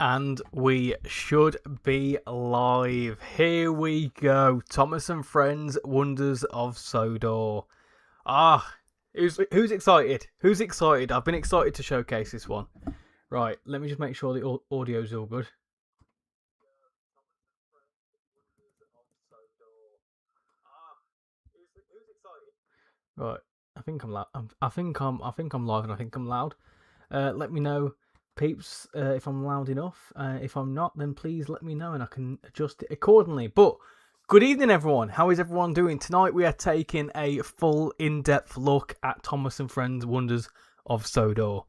And we should be live. Here we go. Thomas and Friends, Wonders of Sodor. Who's excited? Who's excited? I've been excited to showcase this one. Right, let me just make sure the audio's all good. Who's excited? Right, I think I'm loud. I think I'm live and I think I'm loud. Let me know, peeps, if I'm loud enough. If I'm not, then please let me know and I can adjust it accordingly. But good evening, everyone. How is everyone doing? Tonight we are taking a full in-depth look at Thomas and Friends Wonders of Sodor.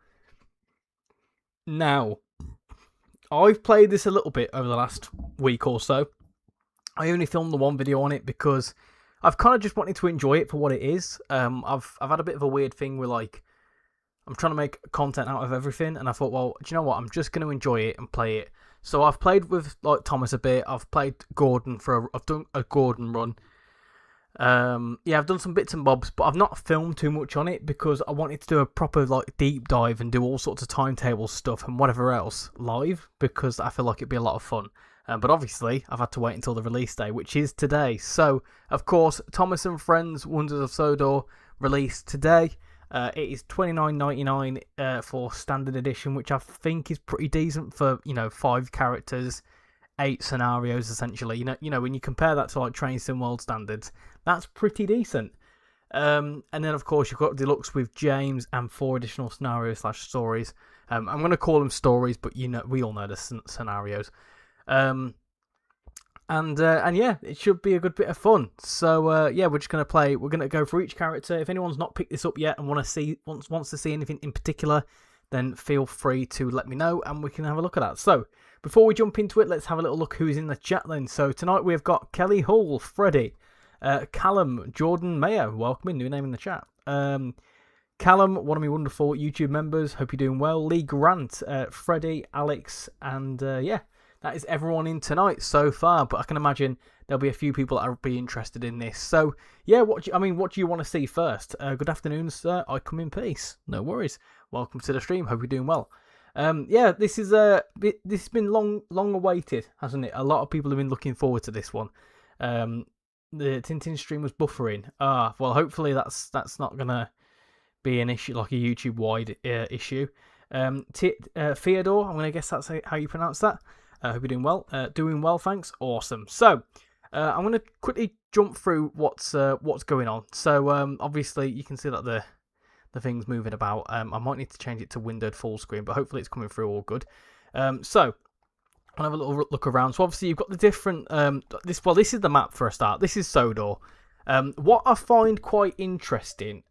Now, I've played this a little bit over the last week or so. I only filmed the one video on it because I've kind of just wanted to enjoy it for what it is. I've had a bit of a weird thing where I'm trying to make content out of everything, and I thought, well, do you know what? I'm just going to enjoy it and play it. So I've played with Thomas a bit. I've played Gordon I've done a Gordon run. I've done some bits and bobs, but I've not filmed too much on it because I wanted to do a proper deep dive and do all sorts of timetable stuff and whatever else live because I feel like it'd be a lot of fun. But obviously, I've had to wait until the release day, which is today. So, of course, Thomas and Friends Wonders of Sodor released today. It is $29.99 for standard edition, which I think is pretty decent for 5 characters, 8 scenarios essentially. You know when you compare that to Train Sim World standards, that's pretty decent. And then of course you've got deluxe with James and 4 additional scenarios / stories. I'm going to call them stories, but we all know the scenarios. And yeah, it should be a good bit of fun. So we're just gonna play. We're gonna go for each character. If anyone's not picked this up yet and wants to see anything in particular, then feel free to let me know and we can have a look at that. So before we jump into it, let's have a little look who's in the chat then. So tonight we've got Kelly Hall, Freddie, Callum, Jordan Mayo. Welcome in, new name in the chat. Callum, one of my wonderful YouTube members. Hope you're doing well. Lee Grant, Freddie, Alex, and that is everyone in tonight so far, but I can imagine there'll be a few people that will be interested in this. So, yeah, what do you want to see first? Good afternoon, sir. I come in peace. No worries. Welcome to the stream. Hope you're doing well. This has been long awaited, hasn't it? A lot of people have been looking forward to this one. The Tintin stream was buffering. Well, hopefully that's not gonna be an issue, like a YouTube wide issue. Theodore, I'm gonna guess that's how you pronounce that. I hope you're doing well. Doing well, thanks. Awesome. So, I'm going to quickly jump through what's going on. So, obviously, you can see that the thing's moving about. I might need to change it to windowed full screen, but hopefully it's coming through all good. So, I'll have a little look around. So, obviously, you've got the different... this is the map for a start. This is Sodor. What I find quite interesting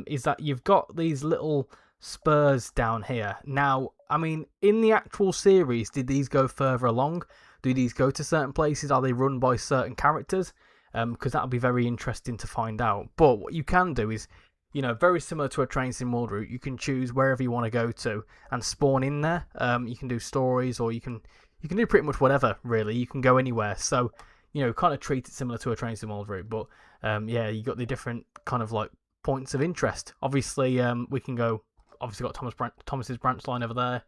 is that you've got these little spurs down here. Now, I mean, in the actual series, did these go further along? Do these go to certain places? Are they run by certain characters? Because that would be very interesting to find out. But what you can do is, very similar to a Train Sim World route, you can choose wherever you want to go to and spawn in there. You can do stories, or you can do pretty much whatever, really. You can go anywhere. So, kind of treat it similar to a Train Sim World route. But, you got the different kind of points of interest. Obviously, we can go... Obviously got Thomas's branch line over there.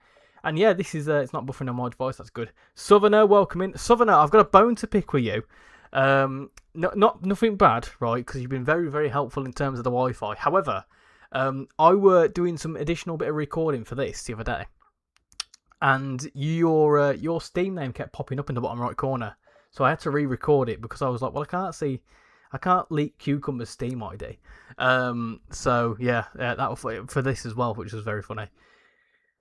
And yeah, this is, it's not buffering on my device, that's good. Southerner, welcome in. Southerner, I've got a bone to pick with you. Nothing bad, right, because you've been very, very helpful in terms of the Wi-Fi. However, I were doing some additional bit of recording for this the other day. And your Steam name kept popping up in the bottom right corner. So I had to re-record it because I was like, well, I can't leak Cucumber's Steam ID. So yeah, that was for this as well, which was very funny.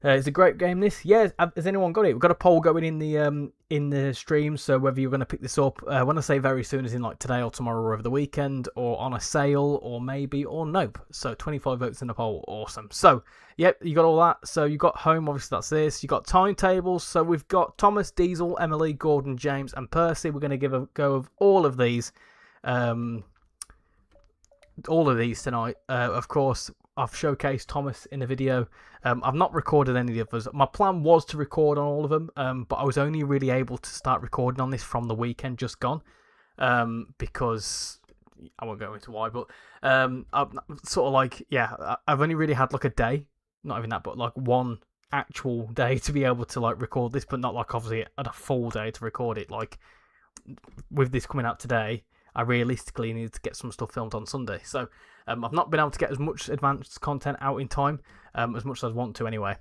It's a great game. This, yeah. Has anyone got it? We've got a poll going in the stream. So whether you're going to pick this up, when I say very soon, as in today or tomorrow or over the weekend, or on a sale, or maybe, or nope. So 25 votes in the poll. Awesome. So yep, you got all that. So you got home. Obviously that's this. You got timetables. So we've got Thomas, Diesel, Emily, Gordon, James, and Percy. We're going to give a go of all of these. All of these tonight. Of course, I've showcased Thomas in a video. I've not recorded any of the others. My plan was to record on all of them, but I was only really able to start recording on this from the weekend just gone, because I won't go into why, but I'm sort of I've only really had a day, not even that, but one actual day to be able to like record this, but not like obviously at a full day to record it. Like with this coming out today, I realistically needed to get some stuff filmed on Sunday. So I've not been able to get as much advanced content out in time, as much as I want to anyway.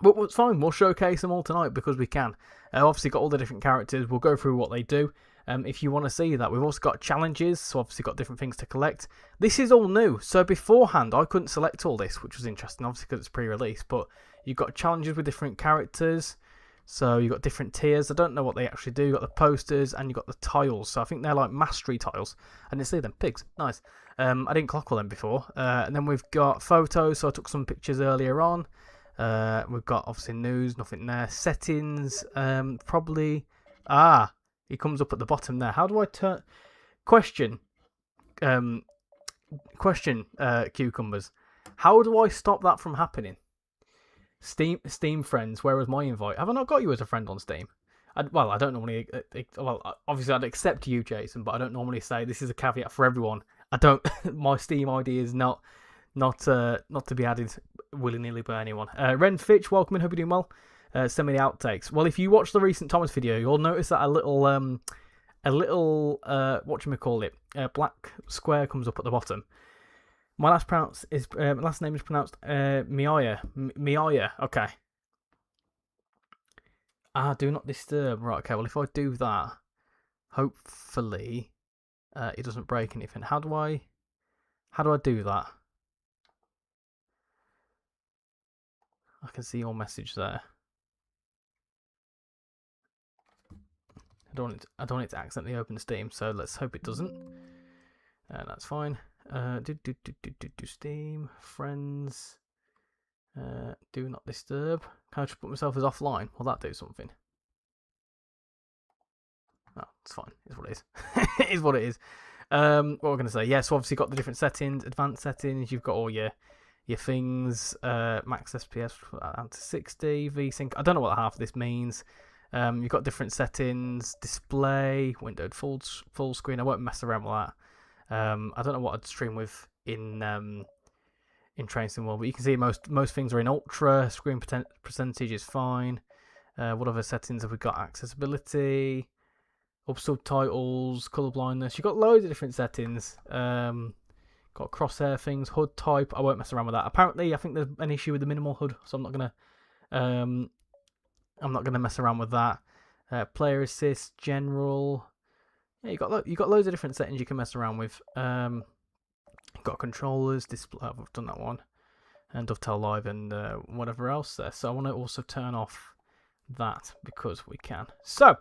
But it's fine, we'll showcase them all tonight because we can. Obviously got all the different characters, we'll go through what they do. If you want to see that, we've also got challenges, so obviously got different things to collect. This is all new, so beforehand I couldn't select all this, which was interesting, obviously because it's pre-release, but you've got challenges with different characters, so you've got different tiers. I don't know what they actually do. You've got the posters and you've got the tiles, so I think they're like mastery tiles. I didn't see them, pigs, nice. I didn't clock all them before. And then we've got photos, so I took some pictures earlier on. We've got obviously news, nothing there. Settings, probably. He comes up at the bottom there. How do I turn? Question. Cucumbers. How do I stop that from happening? Steam friends. Where was my invite? Have I not got you as a friend on Steam? I don't normally. Obviously I'd accept you, Jason, but I don't normally say this is a caveat for everyone. I don't. My Steam ID is not to be added willy-nilly by anyone. Ren Fitch, welcome in, hope you're doing well. Send me the outtakes. Well, if you watch the recent Thomas video, you'll notice that a little whatchamacallit, black square comes up at the bottom. My last name is pronounced Miaya. Miaya, okay. Do not disturb. Right, okay, well if I do that, hopefully it doesn't break anything. How do I do that? I can see your message there. I don't want it to accidentally open Steam, so let's hope it doesn't. That's fine. Steam, friends, do not disturb. Can I just put myself as offline? Will that do something? Oh, it's fine. It's what it is. It is what it is. What we're going to say? Yeah, so obviously you've got the different settings, advanced settings. You've got all your things, max SPS down to 60, VSync. I don't know what half of this means. You've got different settings, display, windowed full screen. I won't mess around with that. I don't know what I'd stream with in Train Sim World, but you can see most things are in ultra. Screen percentage is fine. What other settings have we got? Accessibility, up subtitles, color blindness. You've got loads of different settings. Got crosshair things, HUD type. I won't mess around with that. Apparently, I think there's an issue with the minimal HUD, so I'm not gonna mess around with that. Player assist, general. Yeah, you got loads of different settings you can mess around with. You've got controllers, display. I've done that one, and Dovetail Live and whatever else there. So I want to also turn off that because we can. So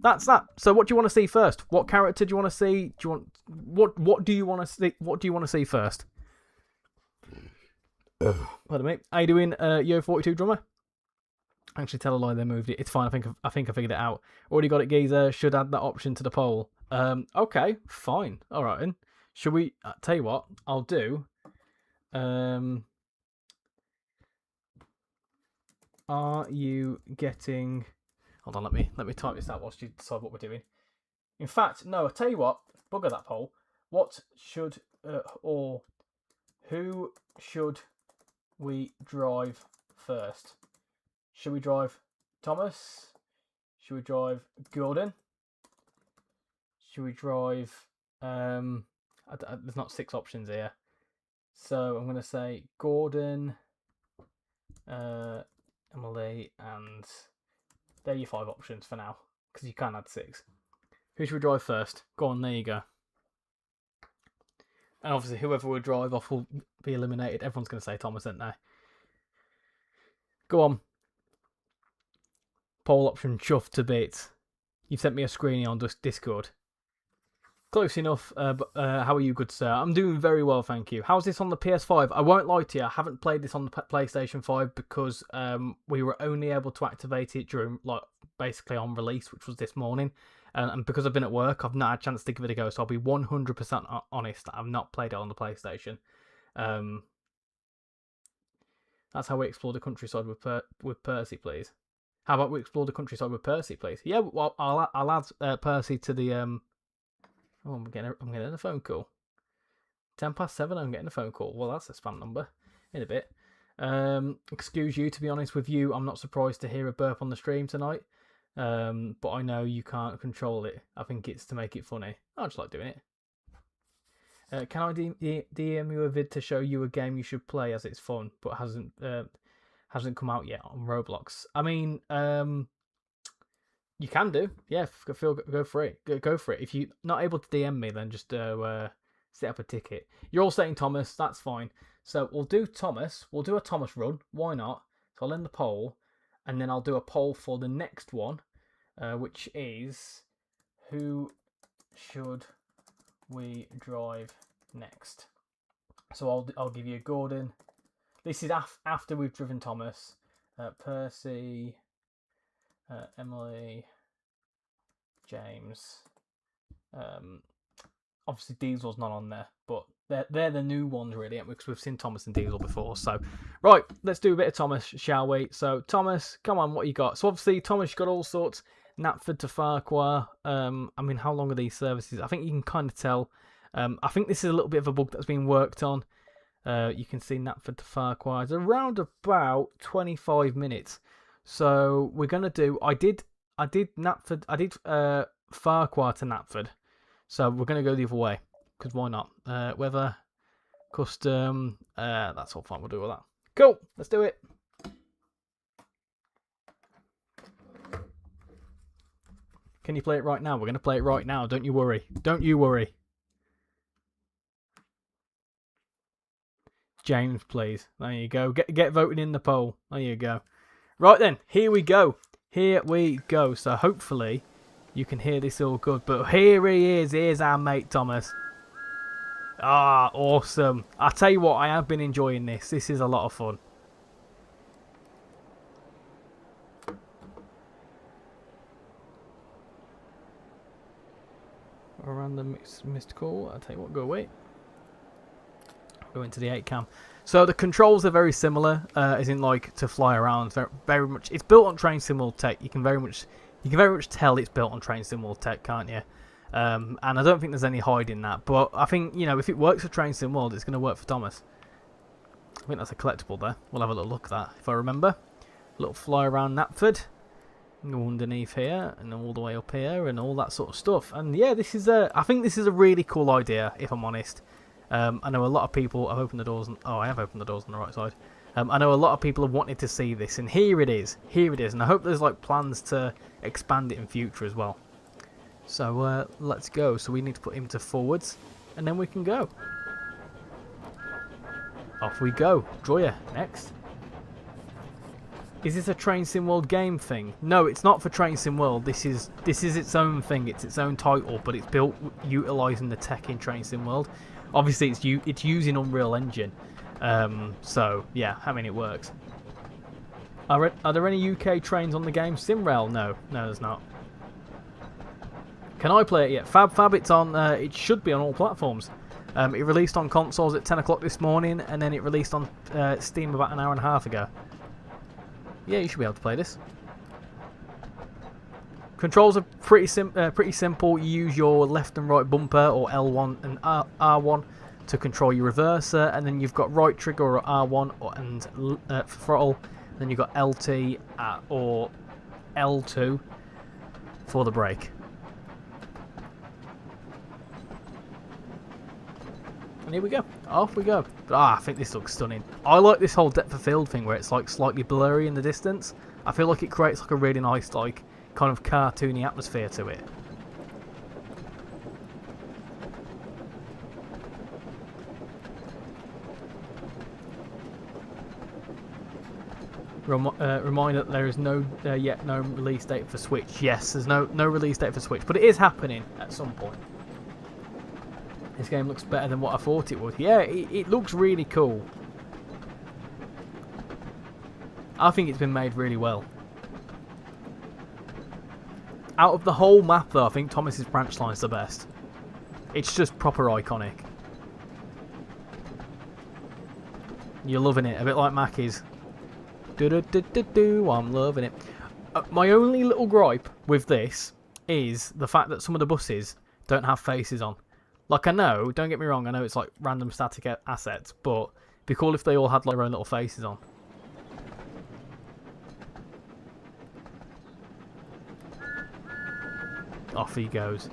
that's that. So what do you want to see first? What character do you want to see? What do you want to see? What do you want to see first? Pardon me. How you doing, Yo42 drummer? Actually, tell a lie, they moved it. It's fine. I think I figured it out. Already got it, geezer. Should add that option to the poll. Okay, fine. All right, then. Should we? Tell you what, I'll do. Are you getting? Hold on, let me type this out whilst you decide what we're doing. In fact, no. I'll tell you what. Bugger that poll. What should or who should we drive first? Should we drive Thomas? Should we drive Gordon? Should we drive... there's not 6 options here. So I'm going to say Gordon, Emily, and they're your 5 options for now. Because you can't add 6. Who should we drive first? Go on, there you go. And obviously whoever we drive off will be eliminated. Everyone's going to say Thomas, aren't they? Go on. Poll option chuffed to bits. You've sent me a screening on Discord. Close enough, but how are you, good sir? I'm doing very well, thank you. How's this on the PS5? I won't lie to you, I haven't played this on the PlayStation 5 because we were only able to activate it during, basically on release, which was this morning. And because I've been at work, I've not had a chance to give it a go, so I'll be 100% honest, I've not played it on the PlayStation. That's how we explore the countryside with Percy, please. How about we explore the countryside with Percy, please? Yeah, well, I'll add Percy to the... Oh, I'm getting a phone call. 7:10, I'm getting a phone call. Well, that's a spam number. In a bit. Excuse you, to be honest with you, I'm not surprised to hear a burp on the stream tonight. But I know you can't control it. I think it's to make it funny. I just like doing it. Can I DM you a vid to show you a game you should play as it's fun, but hasn't come out yet on Roblox? I mean, you can do. Yeah, go for it. Go for it. If you're not able to DM me, then just set up a ticket. You're all saying Thomas. That's fine. So we'll do Thomas. We'll do a Thomas run. Why not? So I'll end the poll, and then I'll do a poll for the next one, which is who should we drive next. So I'll give you Gordon. This is after we've driven Thomas, Percy, Emily, James. Obviously Diesel's not on there, but they're the new ones really, because we've seen Thomas and Diesel before. So right, let's do a bit of Thomas, shall we? So Thomas, come on, what you got? So obviously Thomas, you got all sorts. Knapford to Farquhar. I mean, how long are these services? I think you can kind of tell. I think this is a little bit of a bug that's been worked on. You can see Knapford to Farquhar. It's around about 25 minutes. So we're gonna do. I did Knapford. I did Farquhar to Knapford. So we're gonna go the other way, because why not? Weather, custom. That's all fine. We'll do all that. Cool. Let's do it. Can you play it right now? We're going to play it right now. Don't you worry. Don't you worry. James, please. There you go. Get voted in the poll. There you go. Right then. Here we go. Here we go. So hopefully you can hear this all good. But here he is. Here's our mate Thomas. Ah, awesome. I tell you what, I have been enjoying this. This is a lot of fun. Around the missed call. I'll tell you what, go away. Go into the 8 cam. So the controls are very similar, as in like to fly around. Very much. It's built on Train Sim World tech. You can very much tell it's built on Train Sim World tech, can't you? And I don't think there's any hiding that. But I think, you know, if it works for Train Sim World, it's going to work for Thomas. I think that's a collectible there. We'll have a little look at that if I remember. A little fly around Knapford. Go underneath here and all the way up here and all that sort of stuff. And yeah, this is I think this is a really cool idea, if I'm honest. I know a lot of people have opened the doors. I have opened the doors on the right side. I know a lot of people have wanted to see this, and here it is. Here it is, and I hope there's like plans to expand it in future as well. So let's go. So we need to put him to forwards, and then we can go. Off we go. Droya next. Is this a Train Sim World game thing? No, it's not for Train Sim World. This is its own thing. It's its own title, but it's built utilising the tech in Train Sim World. Obviously, it's using Unreal Engine. So yeah, I mean it works. Are there any UK trains on the game? SimRail? No, there's not. Can I play it yet? Fab, it's on. It should be on all platforms. It released on consoles at 10 o'clock this morning, and then it released on Steam about an hour and a half ago. Yeah, you should be able to play this. Controls are pretty simple. You use your left and right bumper, or L1 and R1, to control your reverser, and then you've got right trigger or R1 and throttle. Then you've got LT or L2 for the brake. And here we go. Off we go. But I think this looks stunning. I like this whole depth of field thing where it's like slightly blurry in the distance. I feel like it creates like a really nice, like, kind of cartoony atmosphere to it. Reminder that there is no yet no release date for Switch. Yes, there's no release date for Switch, but it is happening at some point. This game looks better than what I thought it would. Yeah, it looks really cool. I think it's been made really well. Out of the whole map, though, I think Thomas's branch line's the best. It's just proper iconic. You're loving it, a bit like Mackie's. I'm loving it. My only little gripe with this is the fact that some of the buses don't have faces on. Like, I know, don't get me wrong, I know it's like random static assets, but Be cool if they all had like their own little faces on. Off he goes.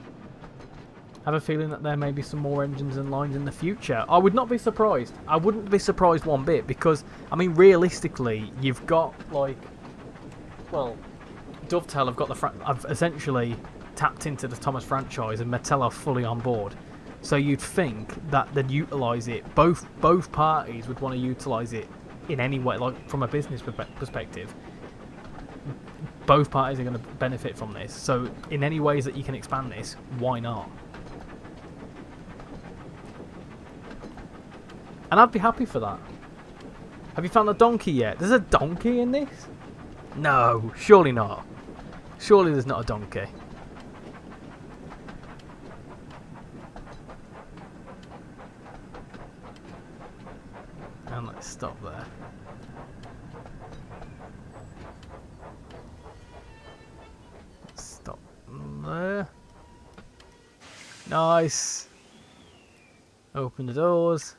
I have a feeling that there may be some more engines and lines in the future. I would not be surprised. I wouldn't be surprised one bit because, I mean, realistically, you've got like, well, Dovetail have got I've essentially tapped into the Thomas franchise and Mattel are fully on board. So you'd think that they'd utilise it. Both parties would want to utilise it in any way, like from a business perspective. Both parties are going to benefit from this. So in any ways that you can expand this, why not? And I'd be happy for that. Have you found a donkey yet? There's a donkey in this? No, surely not. Surely there's not a donkey. And let's stop there. Let's stop there. Nice. Open the doors.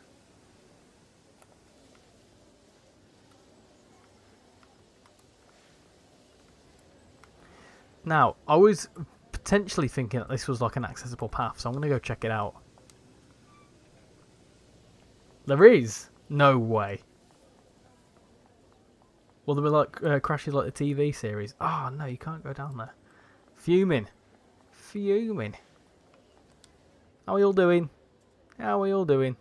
Now, I was potentially thinking that this was like an accessible path, so I'm going to go check it out. There is? No way. Well, there were like crashes like the TV series. Oh, no, you can't go down there. Fuming. Fuming. How are you all doing? How are you all doing?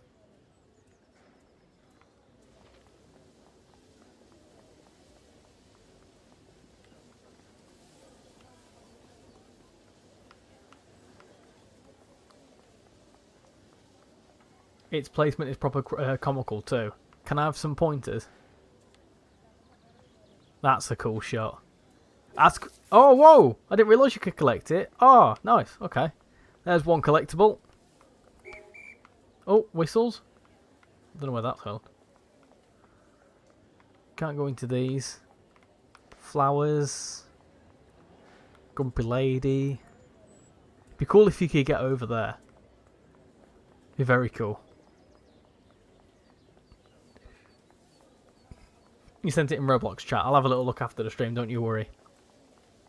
Its placement is proper comical too. Can I have some pointers? That's a cool shot. Oh, whoa! I didn't realise you could collect it. Oh, nice. Okay. There's one collectible. Oh, whistles. Don't know where that's held. Can't go into these. Flowers. Grumpy lady. Be cool if you could get over there. Be very cool. You sent it in Roblox chat. I'll have a little look after the stream, don't you worry.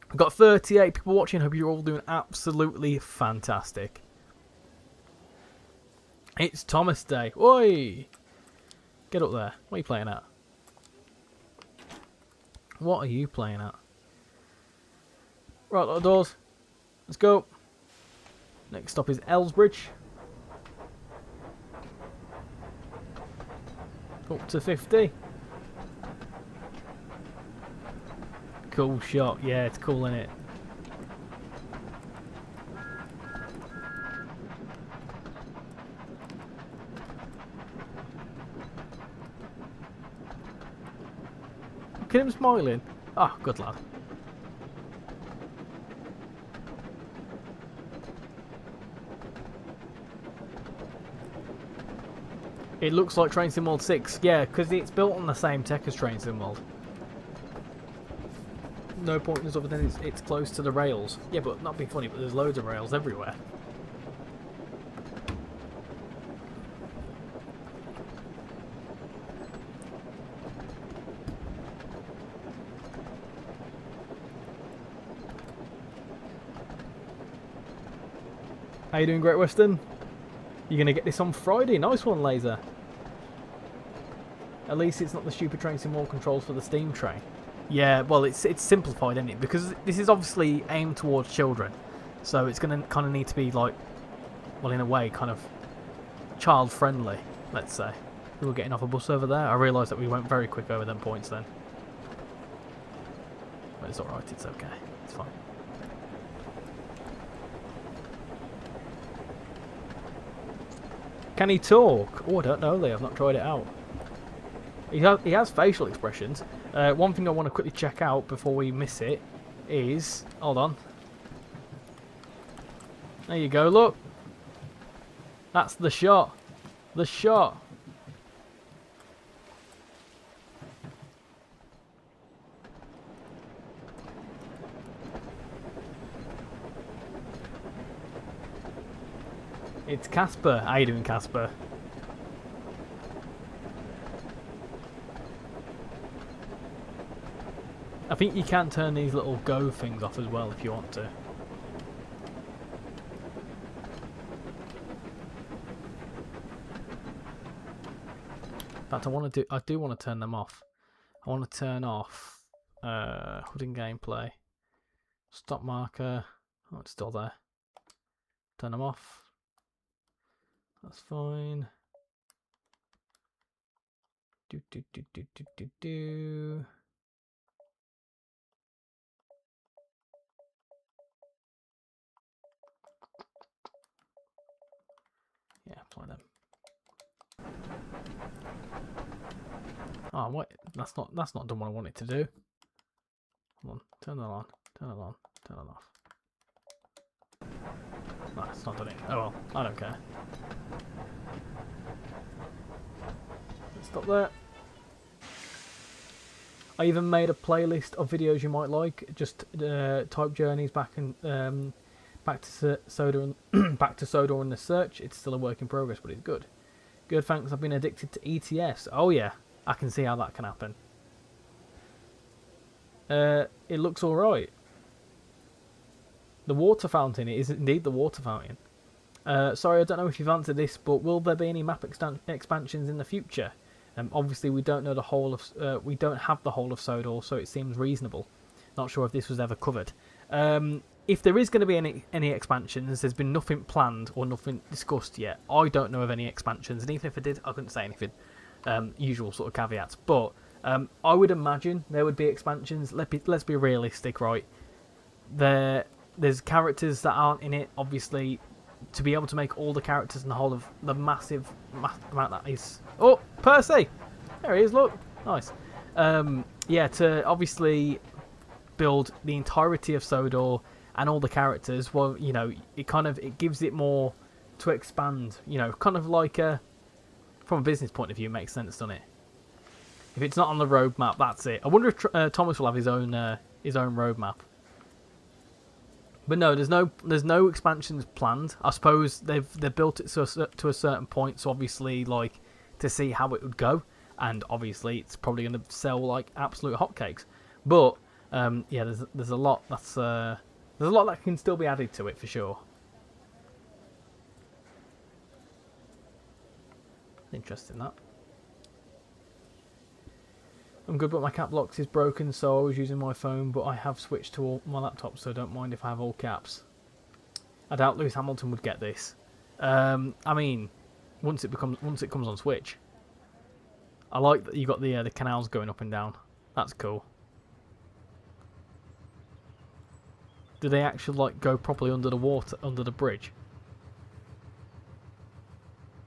We've got 38 people watching. Hope you're all doing absolutely fantastic. It's Thomas Day. Oi! Get up there. What are you playing at? What are you playing at? Right, little doors. Let's go. Next stop is Ellsbridge. Up to 50. Cool shot. Yeah, it's cool, isn't it? Look at him smiling. Ah, good lad. It looks like Train Sim World 6. Yeah, because it's built on the same tech as Train Sim World. No pointers other than it's close to the rails. Yeah, but not be funny, but there's loads of rails everywhere. How you doing, Great Western? You're going to get this on Friday. Nice one, Laser. At least it's not the stupid Train Sim World controls for the steam train. Yeah, well, it's simplified, isn't it? Because this is obviously aimed towards children. So it's going to kind of need to be, like, well, in a way, kind of child-friendly, let's say. We were getting off a bus over there. I realised that we went very quick over them points then. But it's alright, it's okay. It's fine. Can he talk? Oh, I don't know, Lee. I've not tried it out. He has facial expressions. One thing I want to quickly check out before we miss it is... Hold on. There you go, look. That's the shot. The shot. It's Casper. How you doing, Casper? I think you can turn these little go things off as well if you want to. In fact, I do want to turn them off. I want to turn off HUD in gameplay, stop marker. Oh, it's still there. Turn them off. That's fine. Do. Yeah, apply them. Oh, wait, that's not done what I want it to do. Come on, turn that on, turn it on, turn it off. No, it's not done it. Oh well, I don't care. Let's stop there. I even made a playlist of videos you might like. Just type journeys back and back to Sodor and back to Sodor in the search. It's still a work in progress, but it's good. Good, thanks. I've been addicted to ETS. Oh yeah, I can see how that can happen. It looks all right. The water fountain. It is indeed the water fountain. Sorry, I don't know if you've answered this, but will there be any map expansions in the future? Obviously, we don't know the whole of. We don't have the whole of Sodor, so it seems reasonable. Not sure if this was ever covered. If there is going to be any expansions, there's been nothing planned or nothing discussed yet. I don't know of any expansions, and even if I did, I couldn't say anything. Usual sort of caveats, but I would imagine there would be expansions. Let's be realistic, right? There's characters that aren't in it, obviously. To be able to make all the characters in the whole of the massive amount that is... Oh, Percy! There he is, look. Nice. Yeah, to obviously build the entirety of Sodor and all the characters, well, you know, it gives it more to expand, you know, kind of like from a business point of view, it makes sense, doesn't it? If it's not on the roadmap, that's it. I wonder if Thomas will have his own roadmap. But no, there's no expansions planned. I suppose they've built it to a certain point, so obviously like to see how it would go, and obviously it's probably going to sell like absolute hotcakes. But yeah, there's a lot that can still be added to it for sure. Interesting that. I'm good, but my cap locks is broken, so I was using my phone, but I have switched to my laptop, so don't mind if I have all caps. I doubt Lewis Hamilton would get this. I mean, once it comes on Switch. I like that you got the canals going up and down. That's cool. Do they actually like go properly under the water, under the bridge?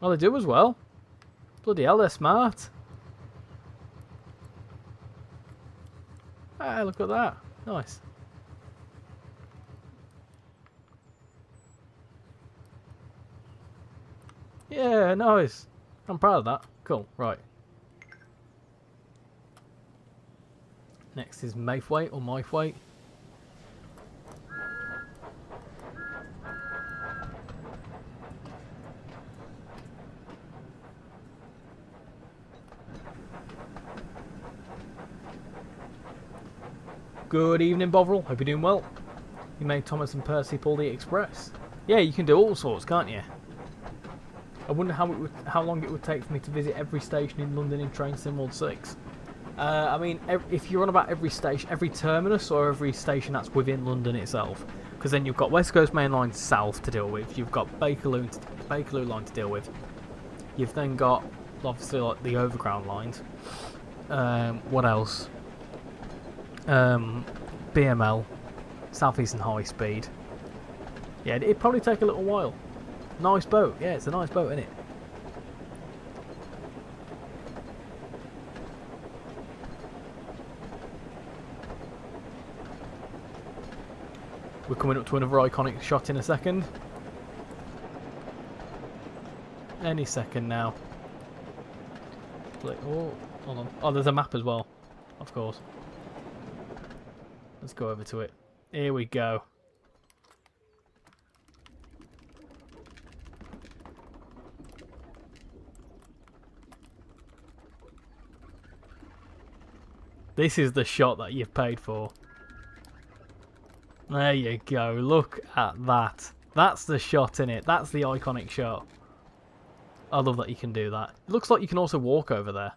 Well, they do as well. Bloody hell, they're smart. Ah, look at that. Nice. Yeah, nice. I'm proud of that. Cool, right. Next is Maythwaite or Mythwaite. Good evening, Bovril. Hope you're doing well. You made Thomas and Percy pull the express. Yeah, you can do all sorts, can't you? I wonder how long it would take for me to visit every station in London in Train Sim World 6. I mean, if you're on about every station, every terminus, or every station that's within London itself, because then you've got West Coast Main Line South to deal with, you've got Bakerloo line to deal with, you've then got obviously like the Overground lines. What else? BML, Southeastern High Speed. Yeah, it'd probably take a little while. Nice boat. Yeah, it's a nice boat, isn't it? We're coming up to another iconic shot in a second. Any second now. Oh, hold on. Oh, there's a map as well. Of course. Let's go over to it. Here we go. This is the shot that you've paid for. There you go. Look at that. That's the shot, innit? That's the iconic shot. I love that you can do that. It looks like you can also walk over there.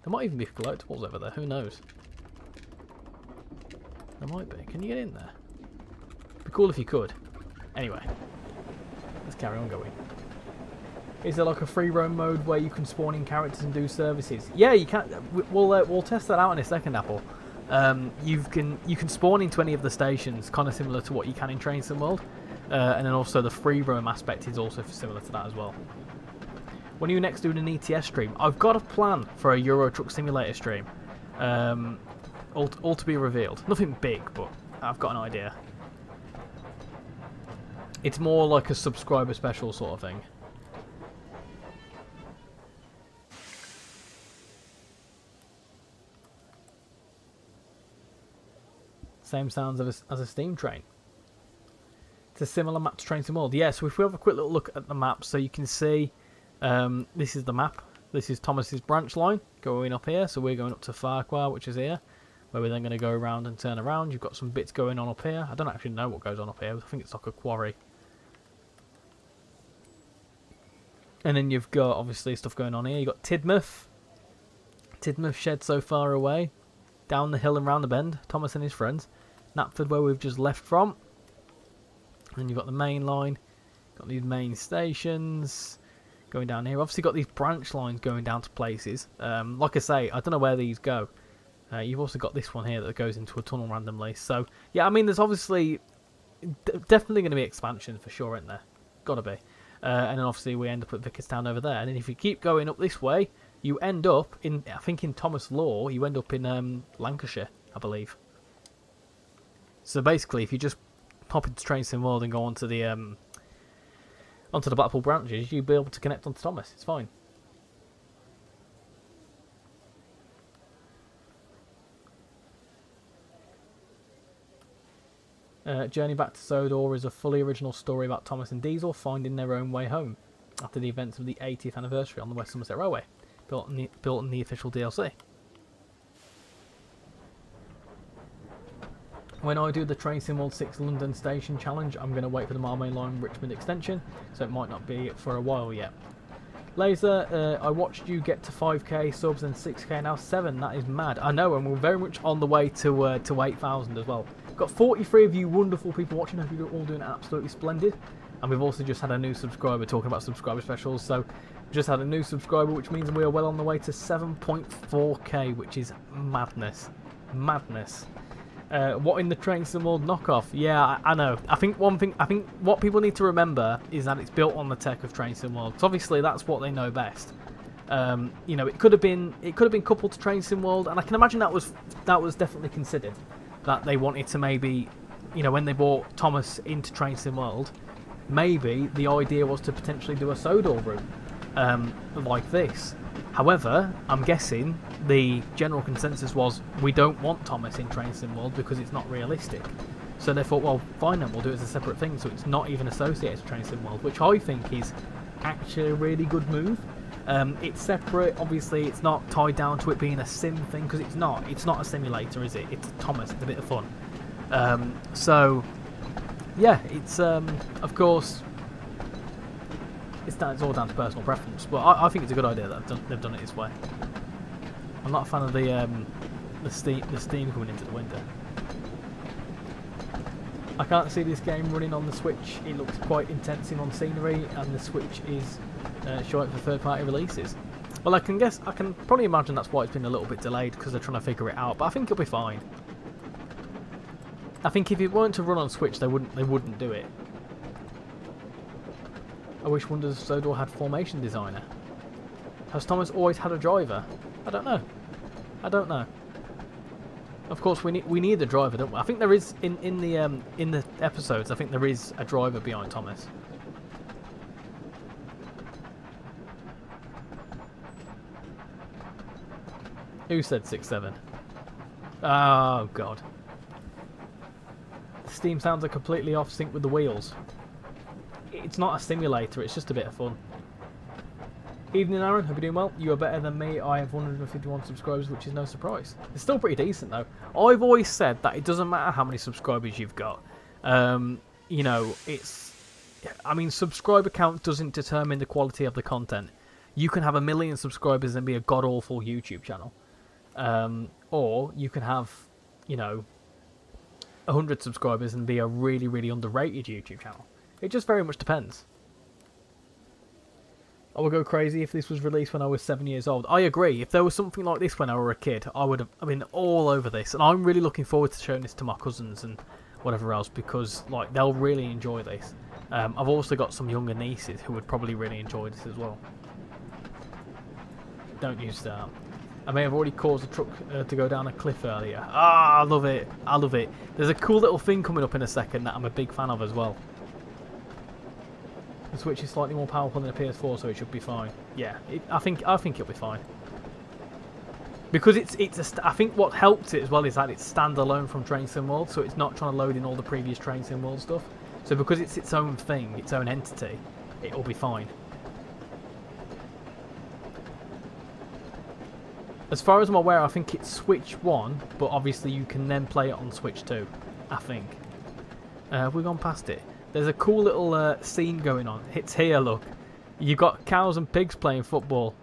There might even be collectibles over there. Who knows? There might be. Can you get in there? It'd be cool if you could. Anyway. Let's carry on going. Is there like a free roam mode where you can spawn in characters and do services? Yeah, you can. We'll test that out in a second, Apple. You can spawn into any of the stations, kind of similar to what you can in Train Sim World, and then also the free roam aspect is also similar to that as well. When are you next doing an ETS stream? I've got a plan for a Euro Truck Simulator stream, all to be revealed. Nothing big, but I've got an idea. It's more like a subscriber special sort of thing. Same sounds as a steam train. It's a similar map to Train Sim World. Yeah, so if we have a quick little look at the map, so you can see this is the map. This is Thomas's branch line going up here. So we're going up to Farquhar, which is here, where we're then going to go around and turn around. You've got some bits going on up here. I don't actually know what goes on up here. I think it's like a quarry. And then you've got obviously stuff going on here. You've got Tidmouth. Tidmouth shed so far away. Down the hill and round the bend. Thomas and his friends. Knapford, where we've just left from. And you've got the main line. Got these main stations going down here. Obviously got these branch lines going down to places. Like I say, I don't know where these go. You've also got this one here that goes into a tunnel randomly. So, yeah, I mean, there's obviously definitely going to be expansion for sure, isn't there? Gotta be. And then obviously we end up at Vickerstown over there. And then if you keep going up this way, you end up in, I think in Thomas Law, you end up in Lancashire, I believe. So basically, if you just pop into Train Sim World and go onto the Blackpool branches, you'll be able to connect onto Thomas. It's fine. Journey Back to Sodor is a fully original story about Thomas and Diesel finding their own way home after the events of the 80th anniversary on the West Somerset Railway, built in the official DLC. When I do the Train Sim World 6 London Station Challenge, I'm going to wait for the Marmain Line Richmond extension, so it might not be for a while yet. Laser, I watched you get to 5k subs and 6k now 7. That is mad. I know, and we're very much on the way to 8,000 as well. Got 43 of you wonderful people watching. I hope you're all doing absolutely splendid. And we've also just had a new subscriber, talking about subscriber specials. So, just had a new subscriber, which means we are well on the way to 7.4k, which is madness. Madness. What in the Train Sim World knockoff? Yeah, I know. I think what people need to remember is that it's built on the tech of Train Sim World. So obviously that's what they know best. You know, it could have been coupled to Train Sim World, and I can imagine that was definitely considered. That they wanted to maybe, you know, when they brought Thomas into Train Sim World, maybe the idea was to potentially do a Sodor route like this. However, I'm guessing the general consensus was we don't want Thomas in Train Sim World because it's not realistic. So they thought, well, fine then, we'll do it as a separate thing, so it's not even associated to Train Sim World, which I think is actually a really good move. It's separate, obviously it's not tied down to it being a sim thing, because it's not a simulator, is it? It's Thomas, it's a bit of fun. So, yeah, it's, of course, it's all down to personal preference, but I think it's a good idea that they've done it this way. I'm not a fan of the steam coming into the window. I can't see this game running on the Switch. It looks quite intensive on scenery, and the Switch is short for third-party releases. Well, I can probably imagine that's why it's been a little bit delayed, because they're trying to figure it out. But I think it'll be fine. I think if it weren't to run on Switch, they wouldn't do it. I wish Wonders of Sodor had formation designer. Has Thomas always had a driver? I don't know. I don't know. Of course, we need a driver, don't we? I think there is in the episodes. I think there is a driver behind Thomas. Who said 6-7? Oh god. The steam sounds are completely off sync with the wheels. It's not a simulator. It's just a bit of fun. Evening, Aaron. Hope you're doing well. You are better than me. I have 151 subscribers, which is no surprise. It's still pretty decent, though. I've always said that it doesn't matter how many subscribers you've got. You know, I mean, subscriber count doesn't determine the quality of the content. You can have 1 million subscribers and be a god-awful YouTube channel. Or you can have, you know, 100 subscribers and be a really, really underrated YouTube channel. It just very much depends. I would go crazy if this was released when I was 7 years old. I agree. If there was something like this when I were a kid, I would have been all over this. And I'm really looking forward to showing this to my cousins and whatever else, because like they'll really enjoy this. I've also got some younger nieces who would probably really enjoy this as well. Don't use that. I may have already caused a truck to go down a cliff earlier. Ah, I love it. I love it. There's a cool little thing coming up in a second that I'm a big fan of as well. The Switch is slightly more powerful than the PS4, so it should be fine. Yeah, I think it'll be fine. Because I think what helped it as well is that it's standalone from Train Sim World, so it's not trying to load in all the previous Train Sim World stuff. So because it's its own thing, its own entity, it'll be fine. As far as I'm aware, I think it's Switch 1, but obviously you can then play it on Switch 2, I think. Have we gone past it? There's a cool little scene going on. It's here, look. You've got cows and pigs playing football.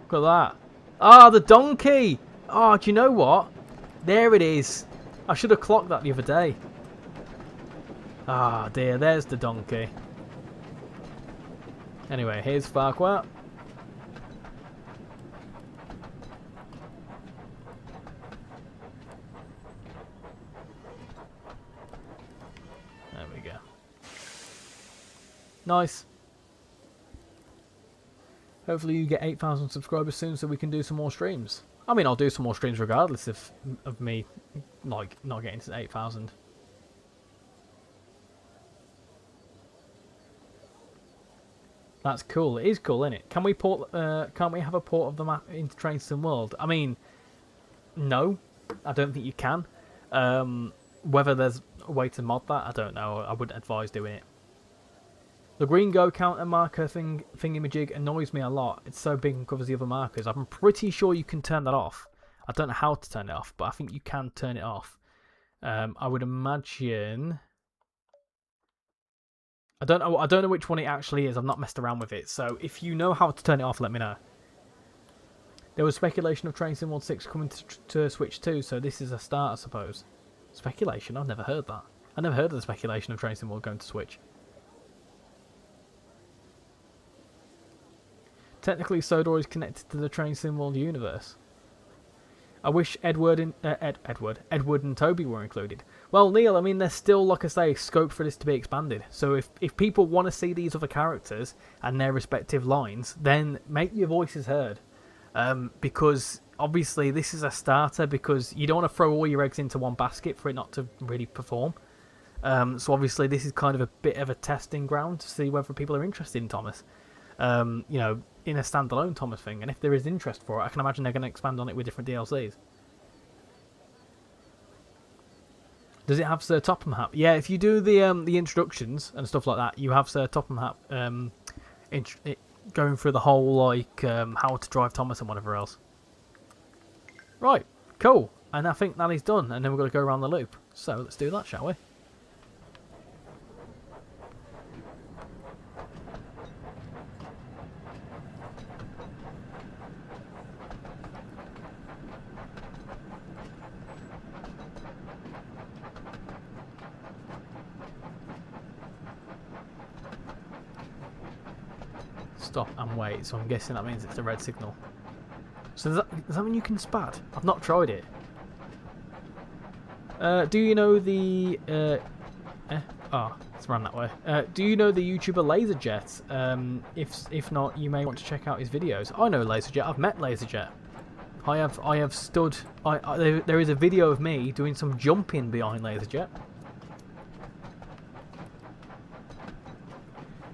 Look at that. Ah, the donkey! Oh, do you know what? There it is. I should have clocked that the other day. Ah, dear, there's the donkey. Anyway, here's Farquhar. There we go. Nice. Hopefully you get 8,000 subscribers soon so we can do some more streams. I mean, I'll do some more streams regardless of me like not getting to 8,000. That's cool. It is cool, isn't it? Can we port? Can't we have a port of the map into Train Sim World? I mean, no, I don't think you can. Whether there's a way to mod that, I don't know. I wouldn't advise doing it. The green go counter marker thingamajig annoys me a lot. It's so big and covers the other markers. I'm pretty sure you can turn that off. I don't know how to turn it off, but I think you can turn it off. I would imagine. I don't know which one it actually is. I've not messed around with it. So if you know how to turn it off, let me know. There was speculation of Train Sim World 6 coming to Switch 2, so this is a start, I suppose. Speculation? I've never heard that. I never heard of the speculation of Train Sim World going to Switch. Technically, Sodor is connected to the Train Sim World universe. I wish Edward and Toby were included. Well, Neil, I mean, there's still, like I say, scope for this to be expanded. So if people want to see these other characters and their respective lines, then make your voices heard. Because obviously this is a starter, because you don't want to throw all your eggs into one basket for it not to really perform. So obviously this is kind of a bit of a testing ground to see whether people are interested in Thomas. You know, in a standalone Thomas thing, and if there is interest for it, I can imagine they're going to expand on it with different DLCs. Does it have Sir Topham Hatt? Yeah, if you do the introductions and stuff like that, you have Sir Topham Hatt going through the whole like how to drive Thomas and whatever else. Right, cool. And I think that is done, and then we're going to go around the loop. So let's do that, shall we? Stop and wait, so I'm guessing that means it's the red signal. So does that mean you can spat? I've not tried it. Do you know the... it's run that way. Do you know the YouTuber LaserJet? If not, you may want to check out his videos. I know LaserJet. I've met LaserJet. I have stood... there is a video of me doing some jumping behind LaserJet.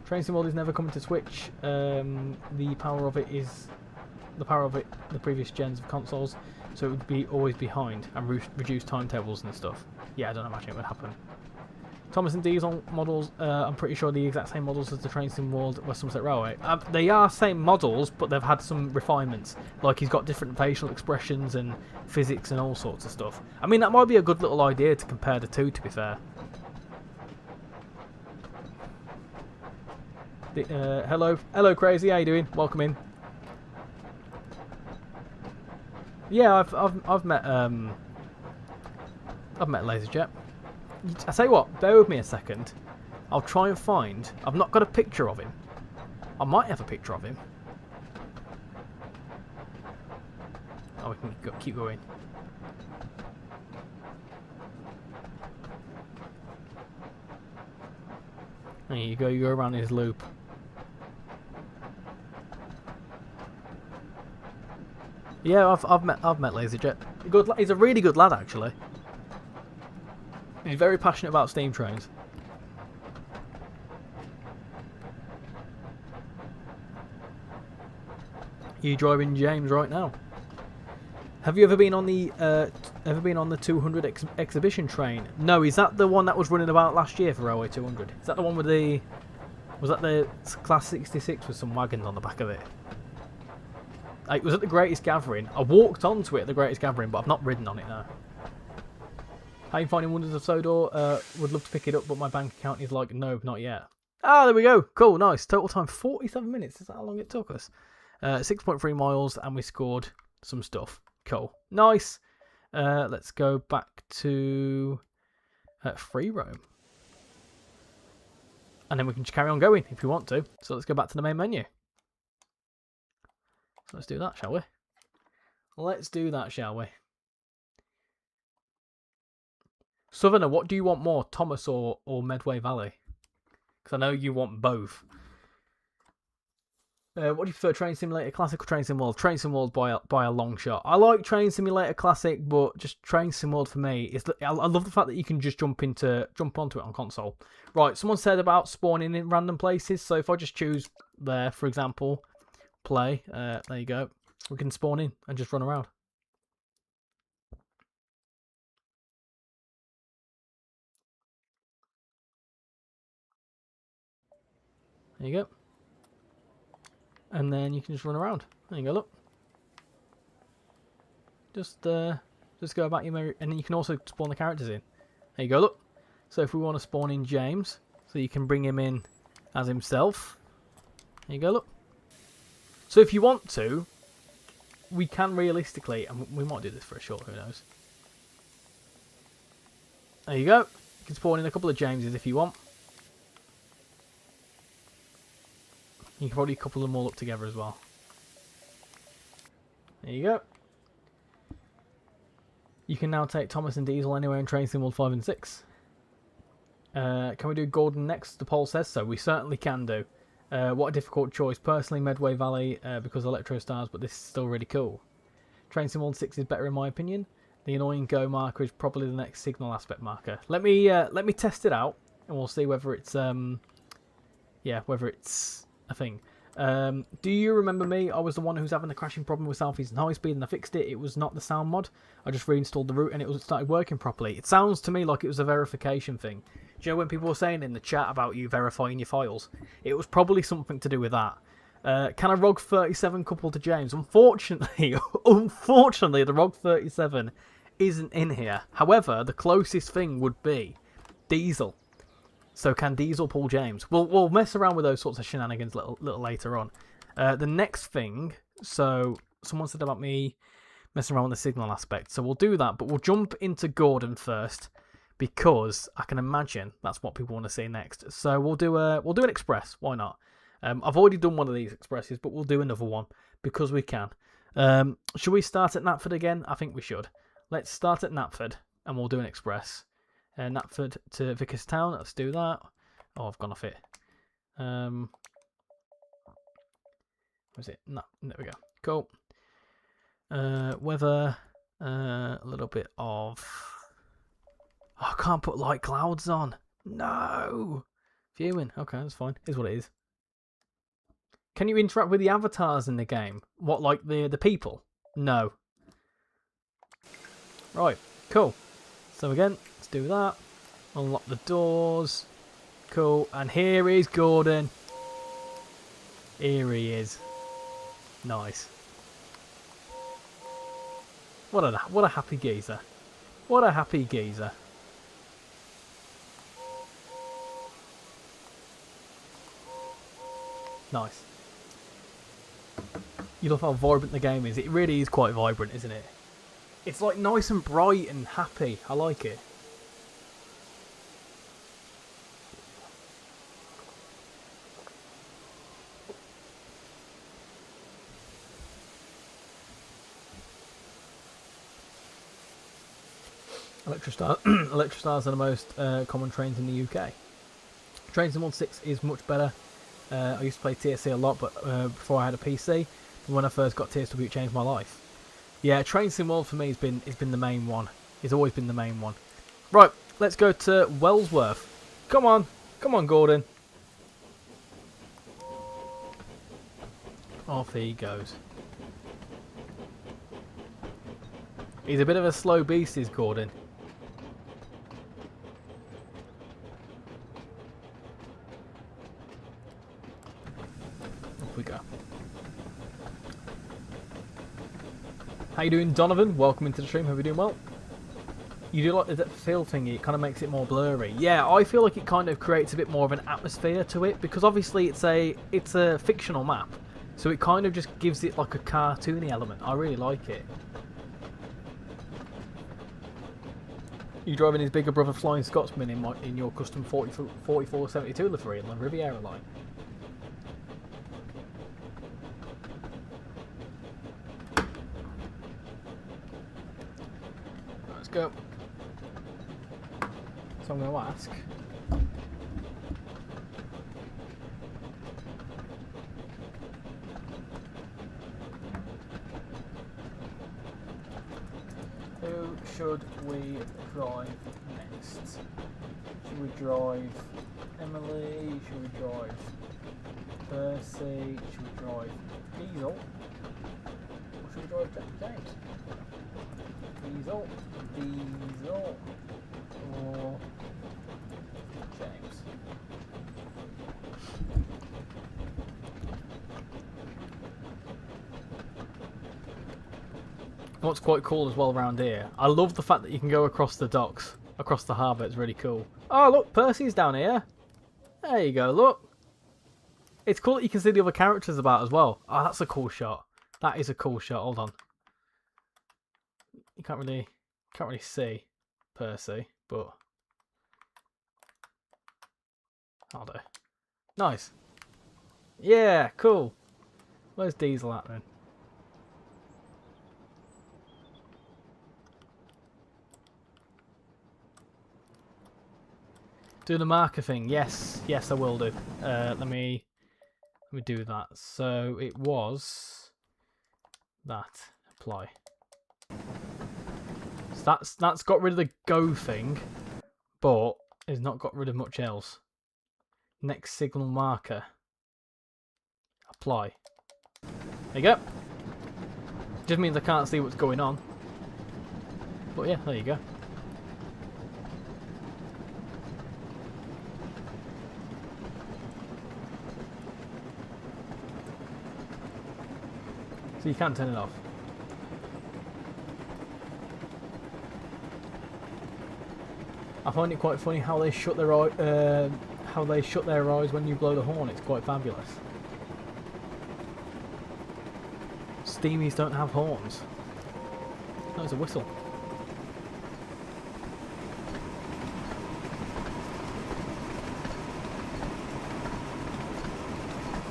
Train Sim World is never coming to Switch. The power of it is the previous gens of consoles, so it would be always behind and reduce timetables and stuff. Yeah, I don't imagine it would happen. Thomas and Diesel models, I'm pretty sure the exact same models as the train sim world West Somerset Railway. They are same models, but they've had some refinements. Like he's got different facial expressions and physics and all sorts of stuff. I mean, that might be a good little idea to compare the two, to be fair. Hello, Crazy. How you doing? Welcome in. Yeah, I've met LaserJet. I tell you what, bear with me a second. I'll try and find. I've not got a picture of him. I might have a picture of him. Oh, we can keep going. There you go. You go around his loop. Yeah, I've met LaserJet. He's a really good lad, actually. He's very passionate about steam trains. You driving James right now? Have you ever been on the 200 exhibition train? No, is that the one that was running about last year for Railway 200? Is that the one with the? Was that the Class 66 with some wagons on the back of it? It was at the Greatest Gathering. I walked onto it at the Greatest Gathering, but I've not ridden on it now. How you finding Wonders of Sodor? Would love to pick it up, but my bank account is like, no, not yet. Ah, there we go. Cool, nice. Total time 47 minutes. Is that how long it took us? 6.3 miles, and we scored some stuff. Cool, nice. Let's go back to free roam, and then we can just carry on going if we want to. So let's go back to the main menu. So let's do that, shall we? Let's do that, shall we? Southerner, what do you want more, Thomas or Medway Valley? Because I know you want both. What do you prefer, Train Simulator Classic or Train Sim World? Train Sim World by a long shot. I like Train Simulator Classic, but just Train Sim World for me is. I love the fact that you can just jump onto it on console. Right, someone said about spawning in random places. So if I just choose there, for example, play. There you go. We can spawn in and just run around. There you go. And then you can just run around. There you go, look. Just go about your merry... And then you can also spawn the characters in. There you go, look. So if we want to spawn in James, so you can bring him in as himself. There you go, look. So if you want to, we can realistically... And we might do this for a short, who knows. There you go. You can spawn in a couple of Jameses if you want. You can probably couple them all up together as well. There you go. You can now take Thomas and Diesel anywhere in Train Sim World 5 and 6. Can we do Gordon next? The poll says so. We certainly can do. What a difficult choice. Personally, Medway Valley because Electro Stars, but this is still really cool. Train Sim World 6 is better in my opinion. The annoying Go marker is probably the next signal aspect marker. Let me test it out, and we'll see whether it's whether it's a thing. Do you remember me? I was the one who was having the crashing problem with Southeast and High Speed, and I fixed it. It was not the sound mod. I just reinstalled the route, and it started working properly. It sounds to me like it was a verification thing. Do you know when people were saying in the chat about you verifying your files? It was probably something to do with that. Can a ROG 37 couple to James? Unfortunately, the ROG 37 isn't in here. However, the closest thing would be Diesel. So can Diesel pull James? We'll mess around with those sorts of shenanigans a little later on. The next thing, so someone said about me messing around with the signal aspect. So we'll do that, but we'll jump into Gordon first because I can imagine that's what people want to see next. So we'll do an express. Why not? I've already done one of these expresses, but we'll do another one because we can. Should we start at Knapford again? I think we should. Let's start at Knapford and we'll do an express. Knapford to Vickerstown. Let's do that. Oh, I've gone off it. Was it? No, there we go. Cool. Weather. A little bit of. Oh, I can't put light clouds on. No. Viewing. Okay, that's fine. Here's what it is. Can you interact with the avatars in the game? What, like the people? No. Right. Cool. So again, let's do that. Unlock the doors. Cool. And here is Gordon. Here he is. Nice. What a happy geezer. What a happy geezer. Nice. You love how vibrant the game is. It really is quite vibrant, isn't it? It's like nice and bright and happy. I like it. Electrostars are the most common trains in the UK. Trains in 1.6 is much better. I used to play TSC a lot, but before I had a PC, when I first got TSW, it changed my life. Yeah, Train Sim World for me has been the main one. It's always been the main one. Right, let's go to Wellsworth. Come on, Gordon. Off he goes. He's a bit of a slow beast, is Gordon. Off we go. How you doing, Donovan? Welcome into the stream. Hope you're doing well. You do like the depth of field thingy. It kind of makes it more blurry. Yeah, I feel like it kind of creates a bit more of an atmosphere to it, because obviously it's a fictional map, so it kind of just gives it like a cartoony element. I really like it. You driving his bigger brother Flying Scotsman in your custom 4472 livery on the Riviera line. Let's go. So I'm going to ask. Who should we drive next? Should we drive Emily? Should we drive Percy? Should we drive Diesel? Or should we drive James? Diesel, or James? What's quite cool as well around here, I love the fact that you can go across the docks, across the harbour. It's really cool. Oh look, Percy's down here. There you go, look. It's cool that you can see the other characters about as well. Oh, that's a cool shot. That is a cool shot. Hold on. You can't really see Percy, but I'll do. Nice. Yeah, cool. Where's Diesel at then? Do the marker thing. Yes, I will do. Let me do that. So it was that. Apply. So that's got rid of the go thing, but it's not got rid of much else. Next signal marker. Apply. There you go. Just means I can't see what's going on. But yeah, there you go. So you can't turn it off. I find it quite funny how they shut their eyes when you blow the horn. It's quite fabulous. Steamies don't have horns. No, it's a whistle.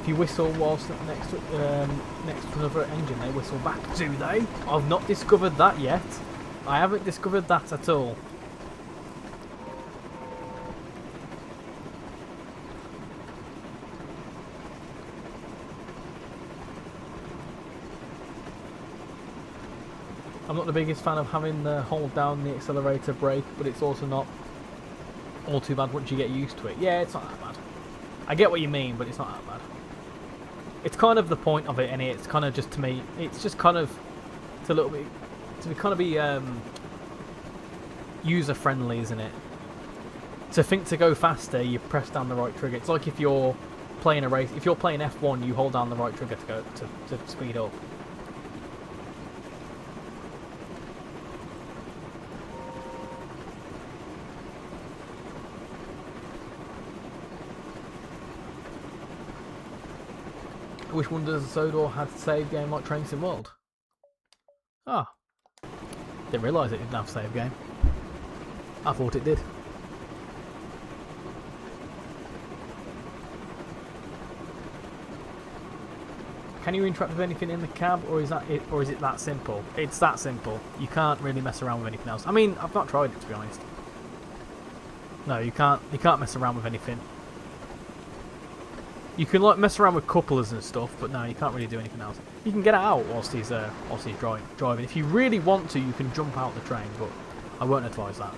If you whistle whilst next to another engine, they whistle back, do they? I've not discovered that yet. I haven't discovered that at all. I'm not the biggest fan of having to hold down the accelerator brake, but it's also not all too bad once you get used to it. Yeah, it's not that bad. I get what you mean, but it's not that bad. It's kind of the point of it, and it's kind of just, to me, it's just kind of, it's a little bit, to be kind of be user friendly, isn't it? to go faster, you press down the right trigger. It's like if you're playing a race. If you're playing F1, you hold down the right trigger to go to speed up. I wish Wonders of Sodor had a save game like Train Sim World. Ah. Didn't realise it didn't have a save game. I thought it did. Can you interact with anything in the cab, or is that it, or is it that simple? It's that simple. You can't really mess around with anything else. I mean, I've not tried it, to be honest. No, you can't mess around with anything. You can like mess around with couplers and stuff, but no, you can't really do anything else. You can get it out whilst he's driving. If you really want to, you can jump out the train, but I won't advise that.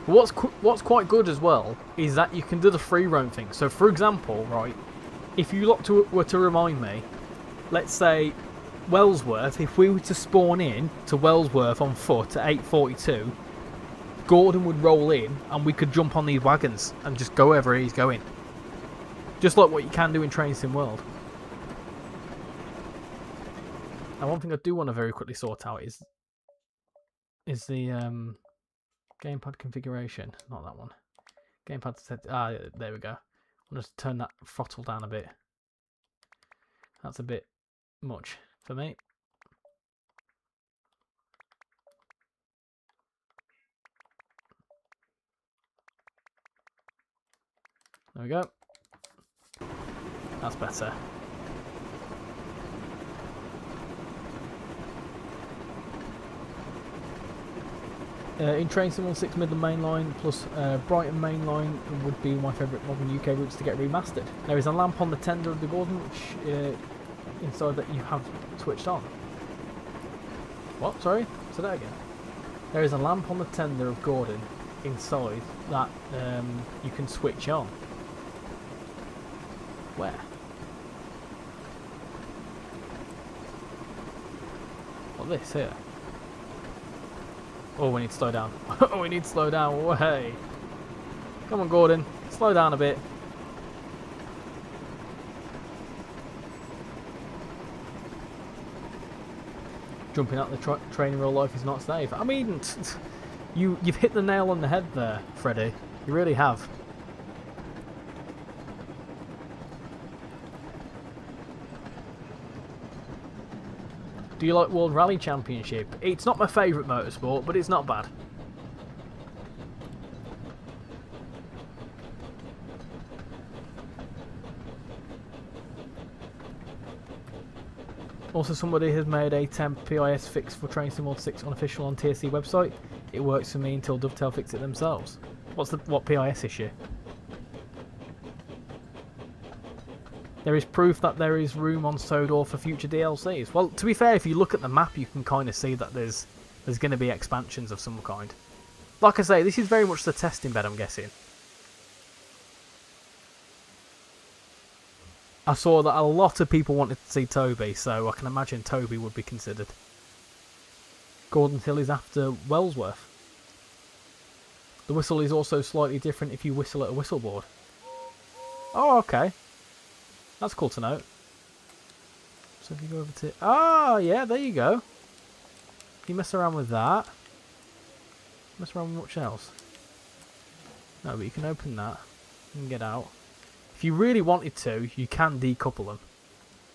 What's quite good as well is that you can do the free roam thing. So, for example, right, if you were to remind me, let's say Wellsworth, if we were to spawn in to Wellsworth on foot at 8:42, Gordon would roll in and we could jump on these wagons and just go wherever he's going. Just like what you can do in Train Sim World. Now, one thing I do want to very quickly sort out is the gamepad configuration. Not that one. Gamepad set. There we go. I'll just turn that throttle down a bit. That's a bit much for me. There we go. That's better. In Train Sim 16 Midland Main Line plus Brighton Main Line would be my favourite modern UK routes to get remastered. There is a lamp on the tender of the Gordon which inside that you have switched on. What? Sorry? Say that again. There is a lamp on the tender of Gordon inside that you can switch on. Where? What, this here? Oh, we need to slow down. Oh, we need to slow down. Way. Come on, Gordon. Slow down a bit. Jumping out the train in real life is not safe. I mean, you've hit the nail on the head there, Freddy. You really have. Do you like World Rally Championship? It's not my favourite motorsport, but it's not bad. Also, somebody has made a temp PIS fix for Train Sim World 6 unofficial on TSC website. It works for me until Dovetail fix it themselves. What PIS issue? There is proof that there is room on Sodor for future DLCs. Well, to be fair, if you look at the map, you can kind of see that there's going to be expansions of some kind. Like I say, this is very much the testing bed, I'm guessing. I saw that a lot of people wanted to see Toby, so I can imagine Toby would be considered. Gordon Hill is after Wellsworth. The whistle is also slightly different if you whistle at a whistleboard. Oh, okay. That's cool to note. So if you go over to... Ah, yeah, there you go. You mess around with that. Mess around with much else. No, but you can open that. You can get out. If you really wanted to, you can decouple them.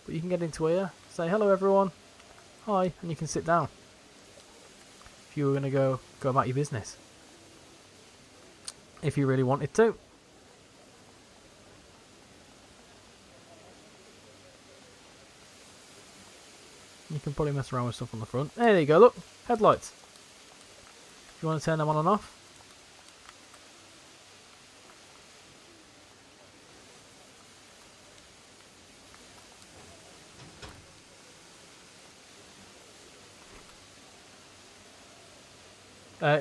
But you can get into here, say hello everyone, hi, and you can sit down. If you were going to go about your business. If you really wanted to. You can probably mess around with stuff on the front. There you go, look, headlights. If you want to turn them on and off.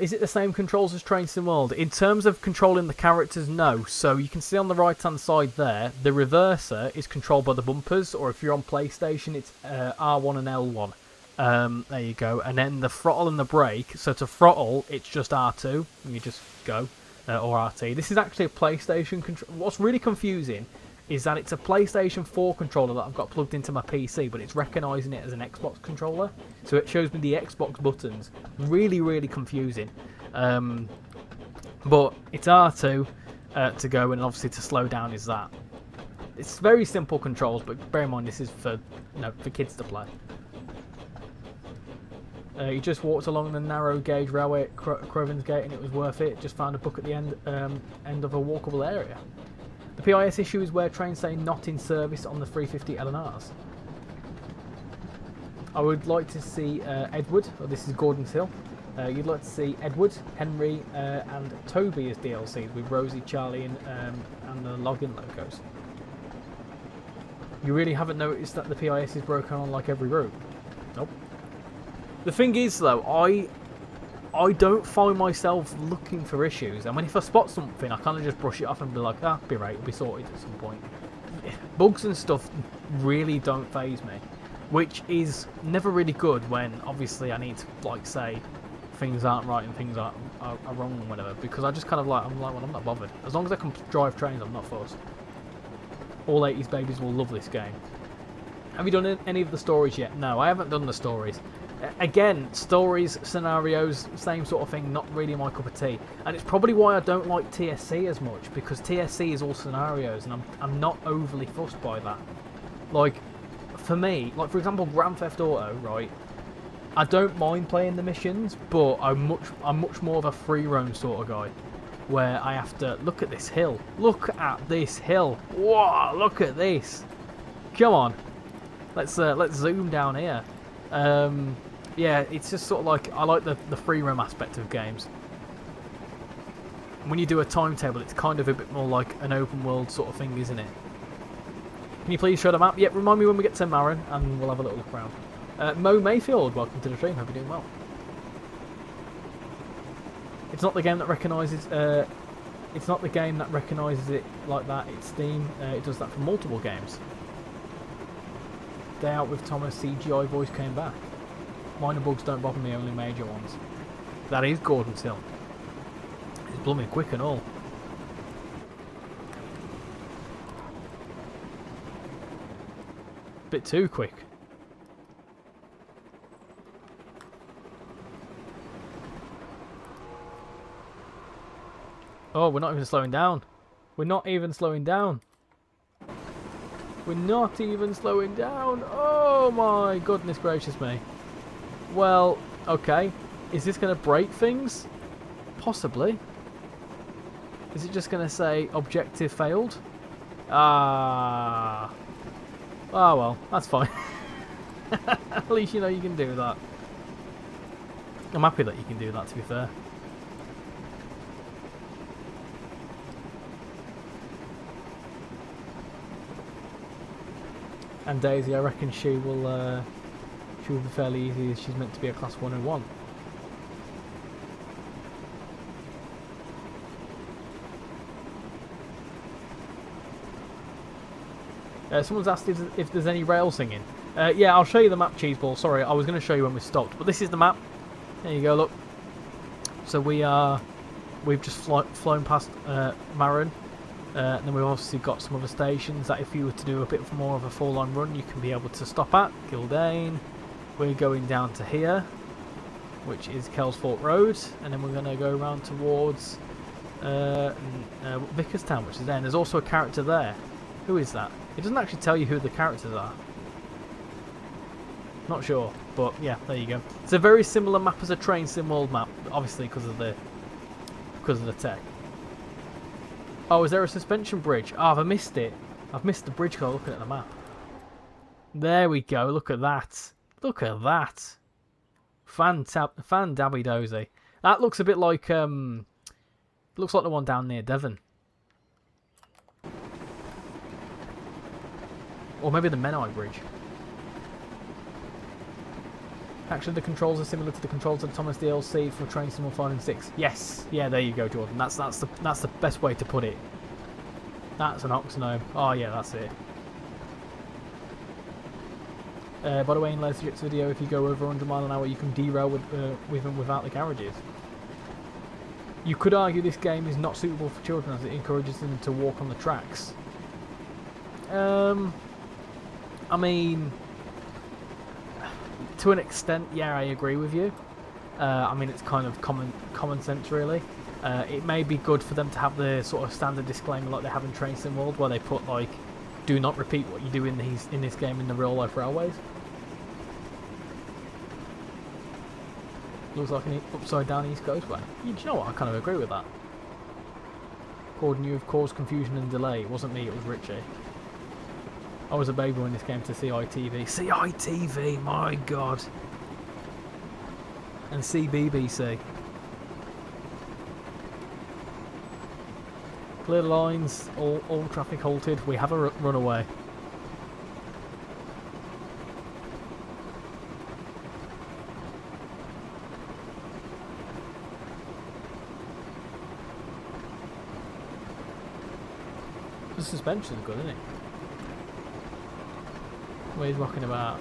Is it the same controls as Train Sim World? In terms of controlling the characters, no. So you can see on the right hand side there, the reverser is controlled by the bumpers, or if you're on PlayStation, it's R1 and L1. There you go. And then the throttle and the brake. So to throttle, it's just R2, and you just go, or RT. This is actually a PlayStation control. What's really confusing is that it's a PlayStation 4 controller that I've got plugged into my PC, but it's recognising it as an Xbox controller. So it shows me the Xbox buttons. Really, really confusing. But it's R2 to go, and obviously to slow down is that. It's very simple controls, but bear in mind this is for for kids to play. You just walked along the narrow gauge railway at Crovan's Gate, and it was worth it. Just found a book at the end of a walkable area. The PIS issue is where trains say not in service on the 350 LNRs. I would like to see Edward, or this is Gordon's Hill. You'd like to see Edward, Henry, and Toby as DLCs with Rosie, Charlie, and the login logos. You really haven't noticed that the PIS is broken on like every route? Nope. The thing is, though, I don't find myself looking for issues, and if I spot something, I kind of just brush it off and be like, be right, it'll be sorted at some point. Bugs and stuff really don't faze me, which is never really good when obviously I need to say things aren't right and things are wrong and whatever, because I just kind of well, I'm not bothered. As long as I can drive trains, I'm not fussed. All 80s babies will love this game. Have you done any of the stories yet? No, I haven't done the stories. Again, stories, scenarios, same sort of thing, not really my cup of tea. And it's probably why I don't like TSC as much, because TSC is all scenarios, and I'm not overly fussed by that. For me, for example, Grand Theft Auto, right? I don't mind playing the missions, but I'm much more of a free roam sort of guy, where I have to look at this hill. Look at this hill. Whoa! Look at this. Come on. Let's zoom down here. Yeah, it's just sort of I like the free roam aspect of games. When you do a timetable, it's kind of a bit more like an open world sort of thing, isn't it? Can you please show the map? Yep, remind me when we get to Marin, and we'll have a little look around. Mo Mayfield, welcome to the stream. Hope you're doing well. It's not the game that recognises. It's not the game that recognises it like that. It's Steam. It does that for multiple games. Day Out with Thomas, CGI voice came back. Minor bugs don't bother me, only major ones. That is Gordon's Hill. It's blooming quick and all. Bit too quick. Oh, we're not even slowing down. We're not even slowing down. We're not even slowing down. Oh my goodness gracious me. Well, okay. Is this going to break things? Possibly. Is it just going to say objective failed? Ah. Oh well, that's fine. At least you know you can do that. I'm happy that you can do that, to be fair. And Daisy, I reckon she will be fairly easy, as she's meant to be a class 101. Someone's asked if there's any rail singing. Yeah, I'll show you the map, Cheeseball. Sorry, I was going to show you when we stopped, but this is the map. There you go, look. So we've just flown past Marin. And then we've obviously got some other stations that if you were to do a bit more of a full-on run, you can be able to stop at. Gildane. We're going down to here, which is Kelsfort Road, and then we're going to go around towards Vickerstown, which is there. And there's also a character there. Who is that? It doesn't actually tell you who the characters are. Not sure, but yeah, there you go. It's a very similar map as a Train Sim World map, obviously because of the tech. Oh, is there a suspension bridge? Oh, have I missed it? I've missed the bridge because I'm looking at the map. There we go. Look at that. Look at that. Fan-dabby dozy. That looks a bit like looks like the one down near Devon. Or maybe the Menai Bridge. Actually, the controls are similar to the controls of the Thomas DLC for Train Sim 5 and 6. Yes, yeah, there you go, Jordan. That's the best way to put it. That's an oxynome. Oh yeah, that's it. By the way, in Les Legit's video, if you go over 100 mile an hour, you can derail with and without the garages. You could argue this game is not suitable for children as it encourages them to walk on the tracks. I mean, to an extent, yeah, I agree with you. I mean, it's kind of common sense, really. It may be good for them to have the sort of standard disclaimer like they have in Train Sim World, where they put like, "Do not repeat what you do in this game in the real life railways." Looks like an upside down East Coast way. You know what? I kind of agree with that. Gordon, you have caused confusion and delay. It wasn't me, it was Richie. I was a baby when this came to CITV. CITV, my god. And CBBC. Clear lines, all traffic halted. We have a runaway. The suspension's good, isn't it? Where he's rocking about.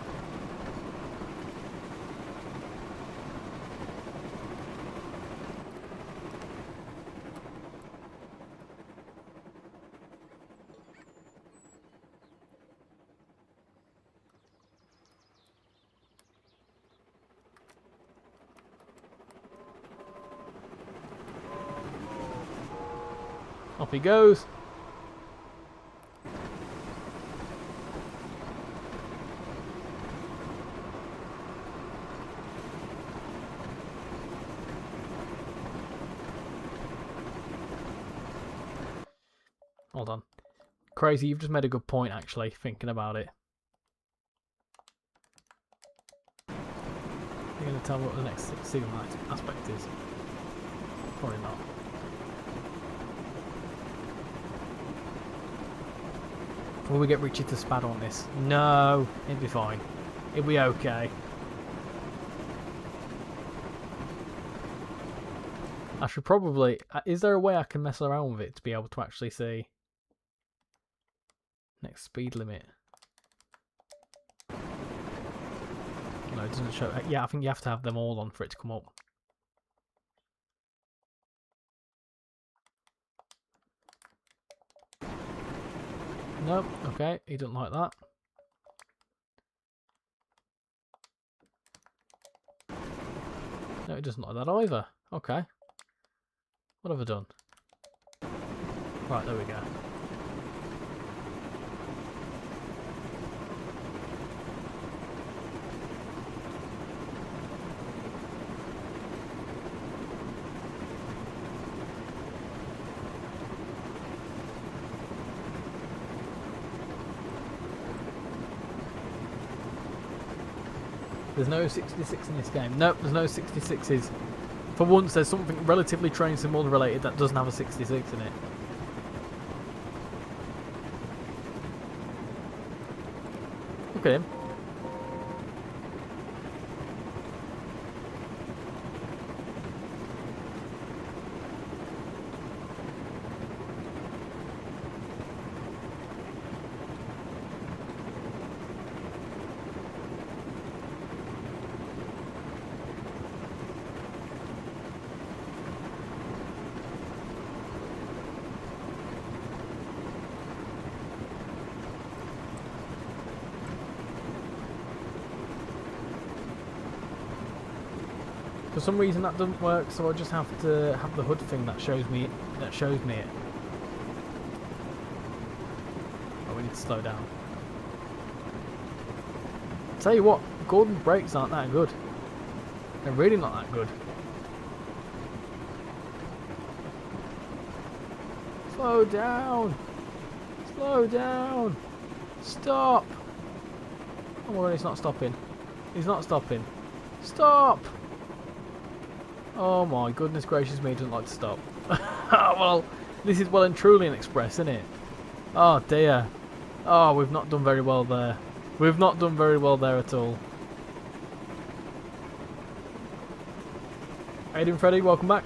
Off he goes. Hold on. Crazy, you've just made a good point, actually, thinking about it. You're going to tell me what the next signal aspect is? Probably not. Will we get Richie to spad on this? No, it'll be fine. It'll be okay. I should probably... is there a way I can mess around with it to be able to actually see... Next speed limit. No, it doesn't show... Yeah, I think you have to have them all on for it to come up. Nope, okay, he doesn't like that. No, he doesn't like that either. Okay. What have I done? Right, there we go. There's no 66 in this game. Nope, there's no 66s. For once, there's something relatively Train Sim World related that doesn't have a 66 in it. Look at him. For some reason that doesn't work, so I just have to have the HUD thing that shows me it. Oh, we need to slow down. Tell you what, Gordon's brakes aren't that good. They're really not that good. Slow down! Slow down! Stop! Oh my god, he's not stopping. He's not stopping. Stop! Oh my goodness gracious me, he doesn't like to stop. Well, this is well and truly an express, isn't it? Oh dear. Oh, we've not done very well there. We've not done very well there at all. Aiden Freddy, welcome back.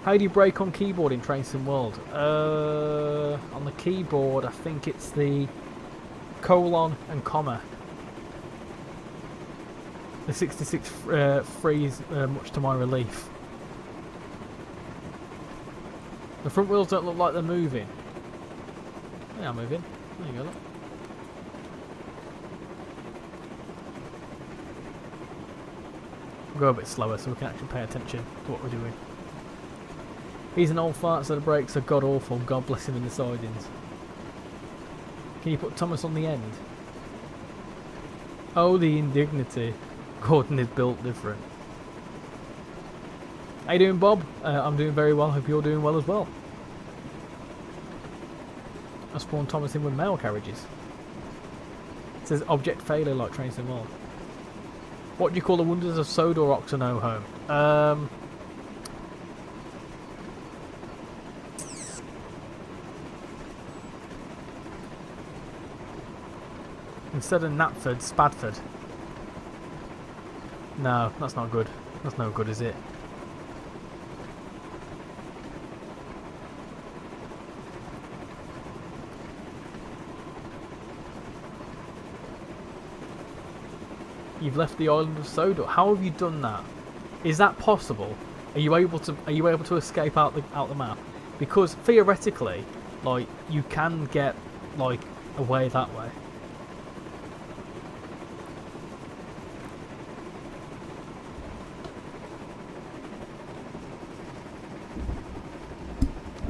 How do you brake on keyboard in Train Sim World? On the keyboard, I think it's the colon and comma. The 66 freeze much to my relief. The front wheels don't look like they're moving. They are moving. There you go, look. We'll go a bit slower so we can actually pay attention to what we're doing. He's an old fart, so the brakes are god awful. God bless him in the sidings. Can you put Thomas on the end? Oh, the indignity. Gordon is built different. How you doing, Bob? I'm doing very well. Hope you're doing well as well. I spawned Thomas in with mail carriages. It says object failure like Train Sim World. What do you call the wonders of Sodor Oxano home? Instead of Knapford, Spadford. No, that's not good. That's no good, is it? You've left the island of Sodor. How have you done that? Is that possible? Are you able to escape out the map? Because theoretically, like, you can get like away that way.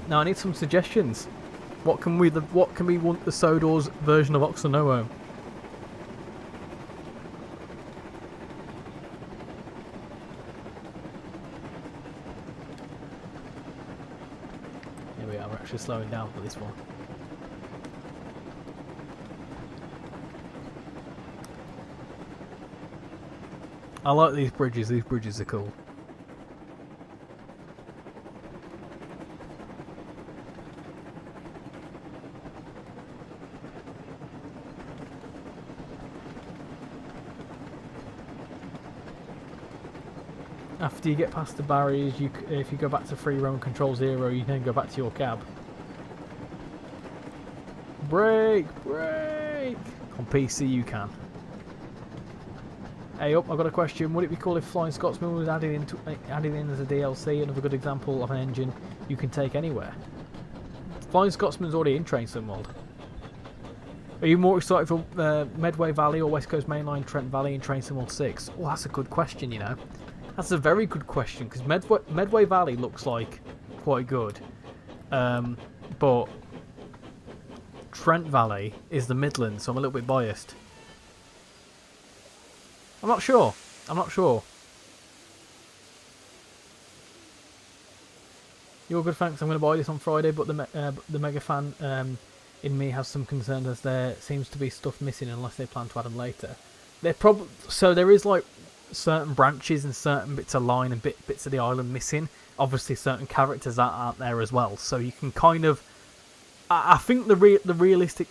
Now I need some suggestions. What can we want the Sodor's version of Oxanoa? Here we are, we're actually slowing down for this one. I like these bridges are cool. After you get past the barriers, if you go back to free roam control 0, you can go back to your cab. Brake! Brake! On PC you can. Hey up, I've got a question. Would it be cool if Flying Scotsman was added in as a DLC? Another good example of an engine you can take anywhere. Flying Scotsman's already in Train Sim World. Are you more excited for Medway Valley or West Coast Mainline Trent Valley in Train Sim World 6? Oh, that's a good question, you know. That's a very good question, because Medway Valley looks like quite good. But Trent Valley is the Midlands, so I'm a little bit biased. I'm not sure. I'm not sure. You're good, thanks. I'm going to buy this on Friday, but the mega fan in me has some concerns as there seems to be stuff missing unless they plan to add them later. So there is like certain branches and certain bits of line and bits of the island missing. Obviously, certain characters that aren't there as well. So you can kind of, I think the realistic,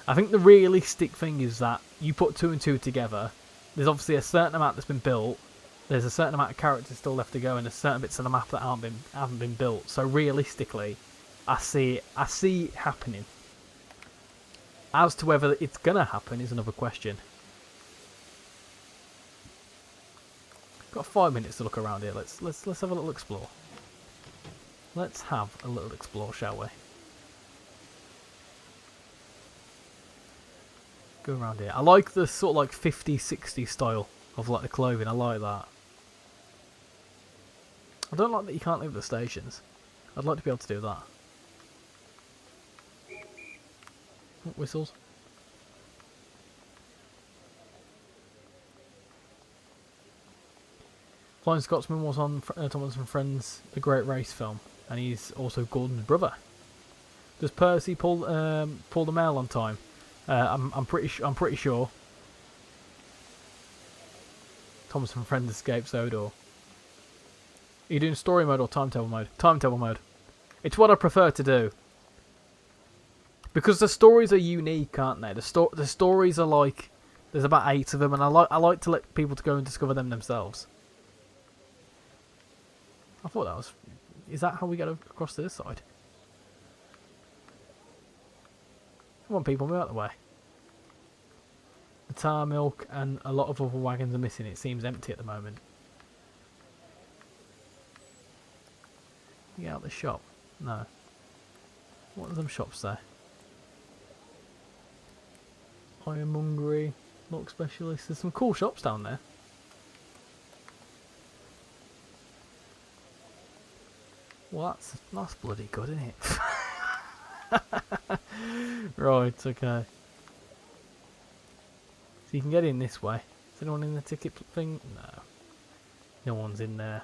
I think the realistic thing is that you put 2 and 2 together. There's obviously a certain amount that's been built. There's a certain amount of characters still left to go, and there's certain bits of the map that haven't been built. So realistically, I see it happening. As to whether it's gonna happen is another question. Got 5 minutes to look around here. Let's have a little explore. Let's have a little explore, shall we? Go around here. I like the sort of like 50s, 60s style of like the clothing. I like that. I don't like that you can't leave the stations. I'd like to be able to do that. Oh, whistles. Flying Scotsman was on Thomas and Friends, The Great Race film, and he's also Gordon's brother. Does Percy pull the mail on time? I'm pretty sure. Thomas and Friends escape Sodor. Are you doing story mode or timetable mode? Timetable mode. It's what I prefer to do. Because the stories are unique, aren't they? The stories are like, there's about 8 of them, and I like to let people to go and discover them themselves. I thought that was... Is that how we get across to this side? Come on, people, move out of the way. The tar milk and a lot of other wagons are missing. It seems empty at the moment. Get out the shop. No. What are them shops there? Ironmongery, lock specialist. There's some cool shops down there. Well, that's bloody good, isn't it? Right, okay. So you can get in this way. Is anyone in the ticket thing? No. No one's in there.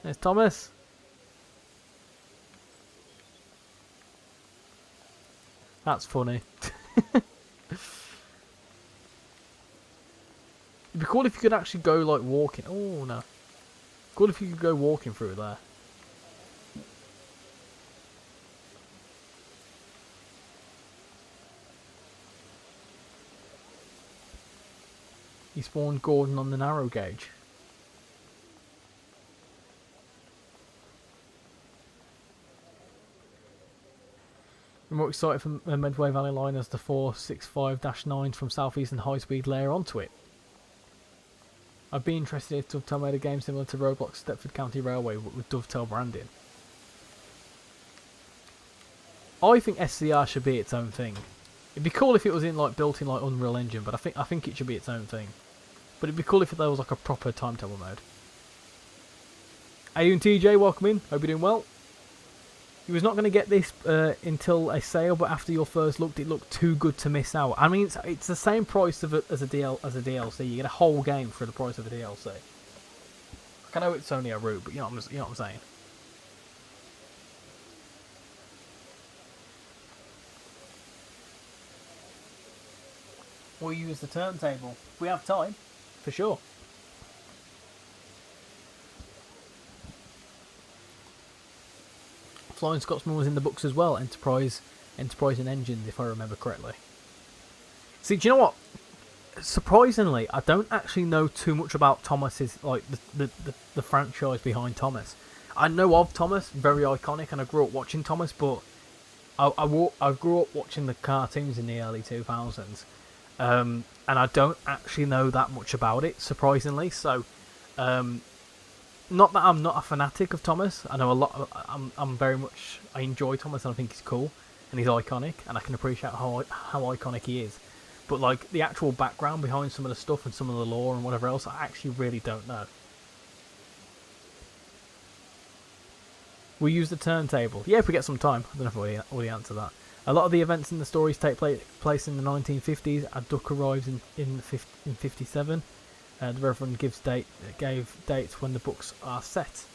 There's Thomas. That's funny. It'd be cool if you could actually go like walking. Oh no. Cool if you could go walking through there. He spawned Gordon on the narrow gauge. I'm more excited for the Medway Valley line as the 465-9s from Southeastern High Speed layer onto it. I'd be interested if Dovetail made a game similar to Roblox Stepford County Railway with Dovetail branding. I think SCR should be its own thing. It'd be cool if it was in like built in like Unreal Engine, but I think it should be its own thing. But it'd be cool if there was like a proper timetable mode. How you doing, TJ? Welcome in. Hope you're doing well. You was not going to get this until a sale, but after your first look, it looked too good to miss out. I mean, it's the same price as a DLC. You get a whole game for the price of a DLC. I know it's only a route, but you know what I'm saying. We'll use the turntable if we have time, for sure. Flying Scotsman was in the books as well. Enterprise and Engines, if I remember correctly. See, do you know what? Surprisingly, I don't actually know too much about Thomas's like the franchise behind Thomas. I know of Thomas, very iconic, and I grew up watching Thomas, but I grew up watching the cartoons in the early 2000s, and I don't actually know that much about it. Surprisingly, so. Not that I'm not a fanatic of Thomas. I know a lot. I enjoy Thomas, and I think he's cool, and he's iconic, and I can appreciate how iconic he is. But like the actual background behind some of the stuff and some of the lore and whatever else, I actually really don't know. We use the turntable. Yeah, if we get some time. I don't know if I already answered that. A lot of the events in the stories take place in the 1950s. A duck arrives in 57. The Reverend gave dates when the books are set.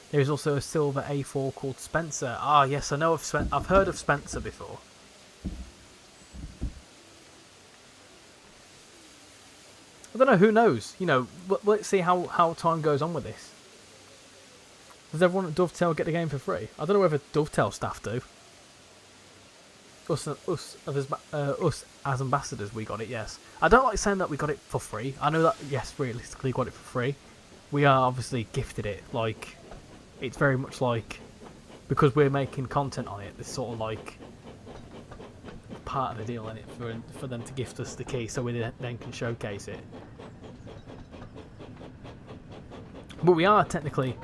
There is also a silver A4 called Spencer. Ah, yes, I know I've heard of Spencer before. I don't know, who knows? You know, let's see how time goes on with this. Does everyone at Dovetail get the game for free? I don't know whether Dovetail staff do. Us as ambassadors, we got it, yes. I don't like saying that we got it for free. I know that, yes, realistically got it for free. We are obviously gifted it. Like, it's very much like, because we're making content on it, it's sort of like part of the deal in it for them to gift us the key so we then can showcase it. But we are technically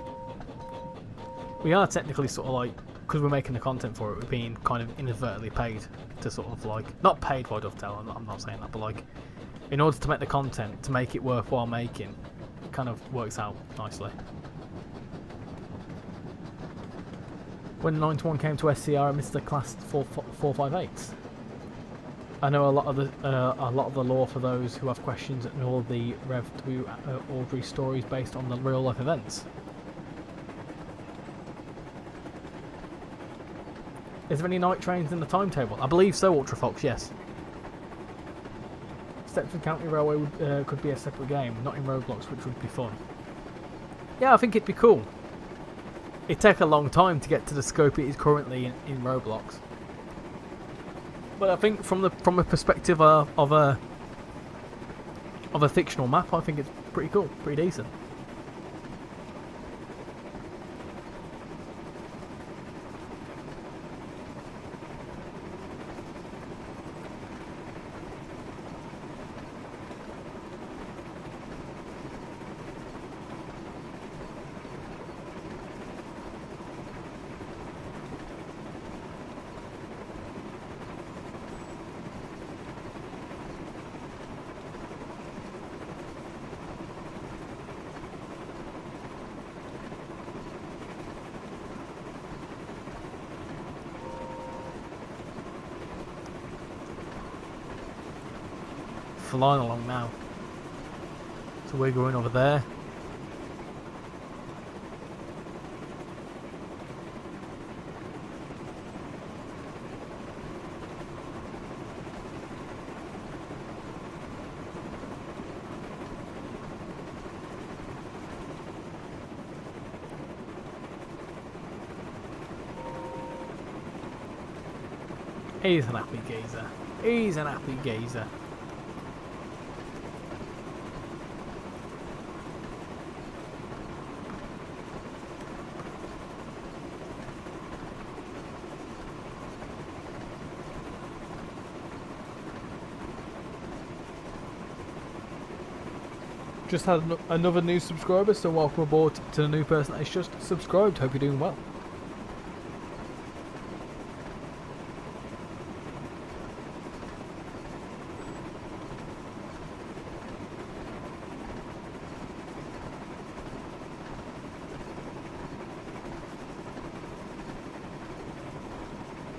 sort of like, because we're making the content for it, we're being kind of inadvertently paid to sort of like, not paid by Dovetail, I'm not saying that, but like, in order to make the content, to make it worthwhile making, it kind of works out nicely. When 9-1 came to SCR, I missed the class 458s. I know a lot of the lore for those who have questions, and all the Rev 2 Audrey stories based on the real life events. Is there any night trains in the timetable? I believe so, Ultrafox, yes. Stepford County Railway could be a separate game, not in Roblox, which would be fun. Yeah, I think it'd be cool. It'd take a long time to get to the scope it is currently in Roblox. But I think from a perspective of a fictional map, I think it's pretty cool, pretty decent. flying along now. So we're going over there. He's an happy geezer. He's an happy geezer. Just had another new subscriber, so welcome aboard to the new person that has just subscribed. Hope you're doing well.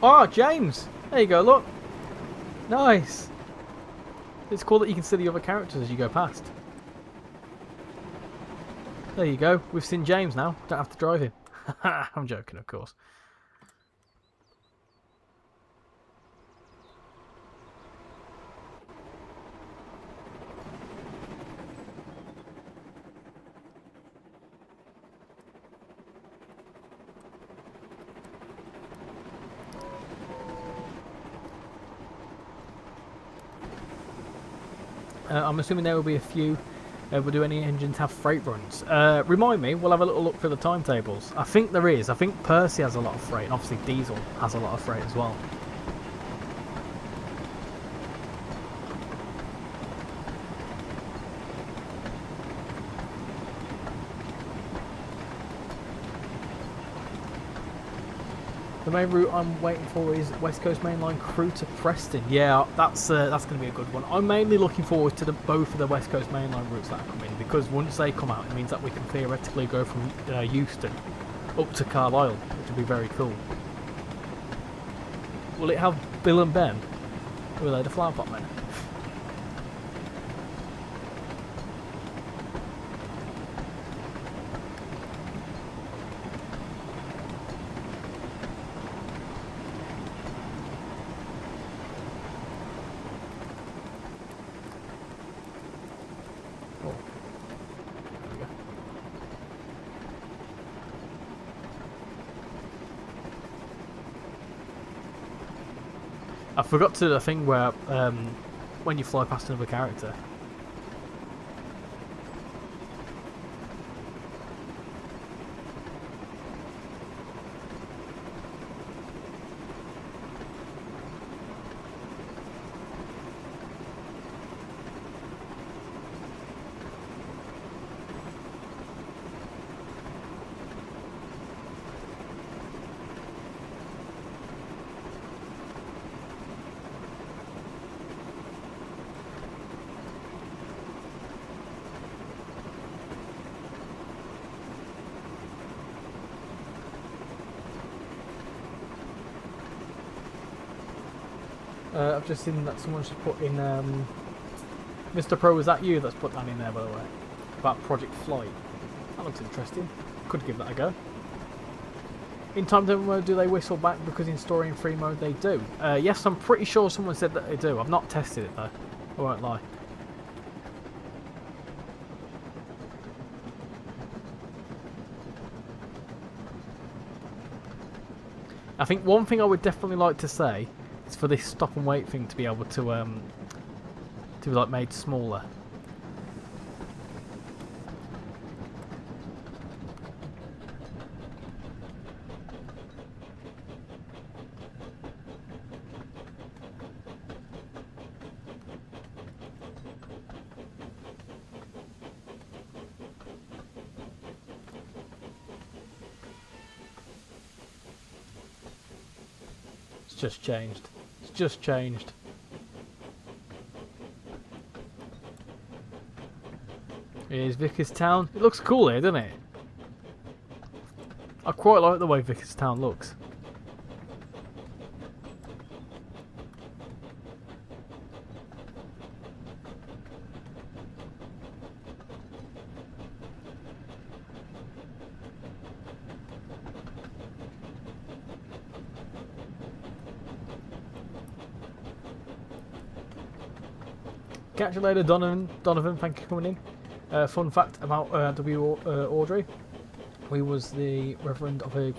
Oh, James! There you go, look! Nice! It's cool that you can see the other characters as you go past. There you go, we've seen James now, don't have to drive him. I'm joking, of course. I'm assuming there will be a few. Do any engines have freight runs? Remind me, we'll have a little look through the timetables. I think there is. I think Percy has a lot of freight, and obviously Diesel has a lot of freight as well. The main route I'm waiting for is West Coast Main Line Crewe to Preston. Yeah, that's going to be a good one. I'm mainly looking forward to both of the West Coast Main Line routes that are coming, because once they come out, it means that we can theoretically go from Euston up to Carlisle, which would be very cool. Will it have Bill and Ben? Or are they the Flower Pot Men? I forgot to do the thing where when you fly past another character. I've just seen that someone's just put in, Mr. Pro, was that you that's put that in there, by the way? About Project Flight. That looks interesting. Could give that a go. In timetable mode, do they whistle back? Because in story and free mode they do. Yes, I'm pretty sure someone said that they do. I've not tested it though. I won't lie. I think one thing I would definitely like to say is for this stop and wait thing to be able to be like made smaller. It's just changed. It's just changed. Here's Vicarstown. It looks cool here, doesn't it? I quite like the way Vicarstown looks. Catch you later, Donovan. Donovan, thank you for coming in. Fun fact about Audrey. He was the reverend of a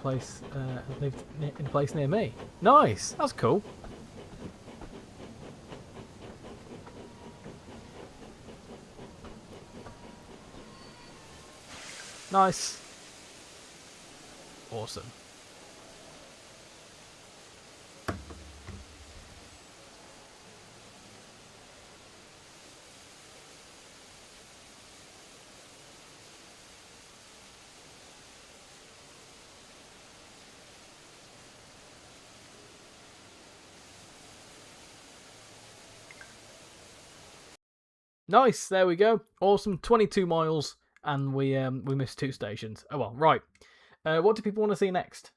place, lived in a place near me. Nice, that's cool. Nice. Awesome. Nice, there we go. Awesome, 22 miles, and we missed 2 stations. Oh well, right. What do people want to see next?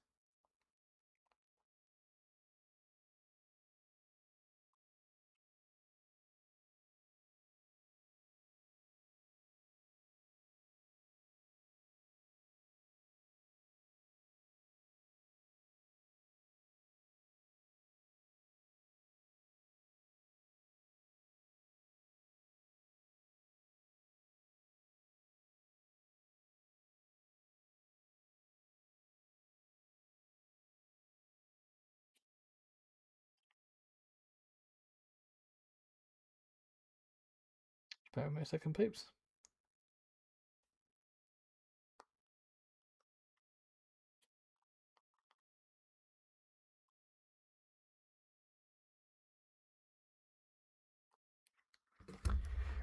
Bear with me a second, peeps.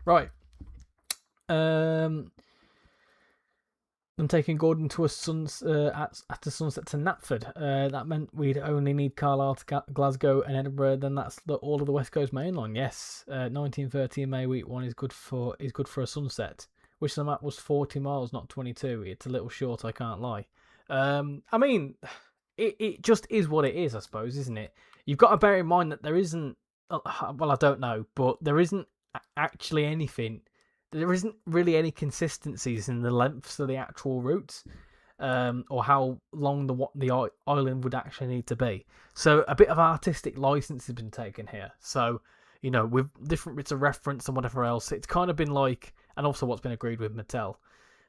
Right. I'm taking Gordon to a at the sunset to Knapford. That meant we'd only need Carlisle to Glasgow and Edinburgh. Then that's all of the West Coast main line. Yes, 1930 May week 1 is good for a sunset. Which the map was 40 miles, not 22. It's a little short, I can't lie. I mean, it just is what it is, I suppose, isn't it? You've got to bear in mind that there isn't. Well, I don't know, but there isn't actually anything. There isn't really any consistencies in the lengths of the actual routes, or how long the island would actually need to be. So a bit of artistic license has been taken here. So, you know, with different bits of reference and whatever else, it's kind of been like, and also what's been agreed with Mattel.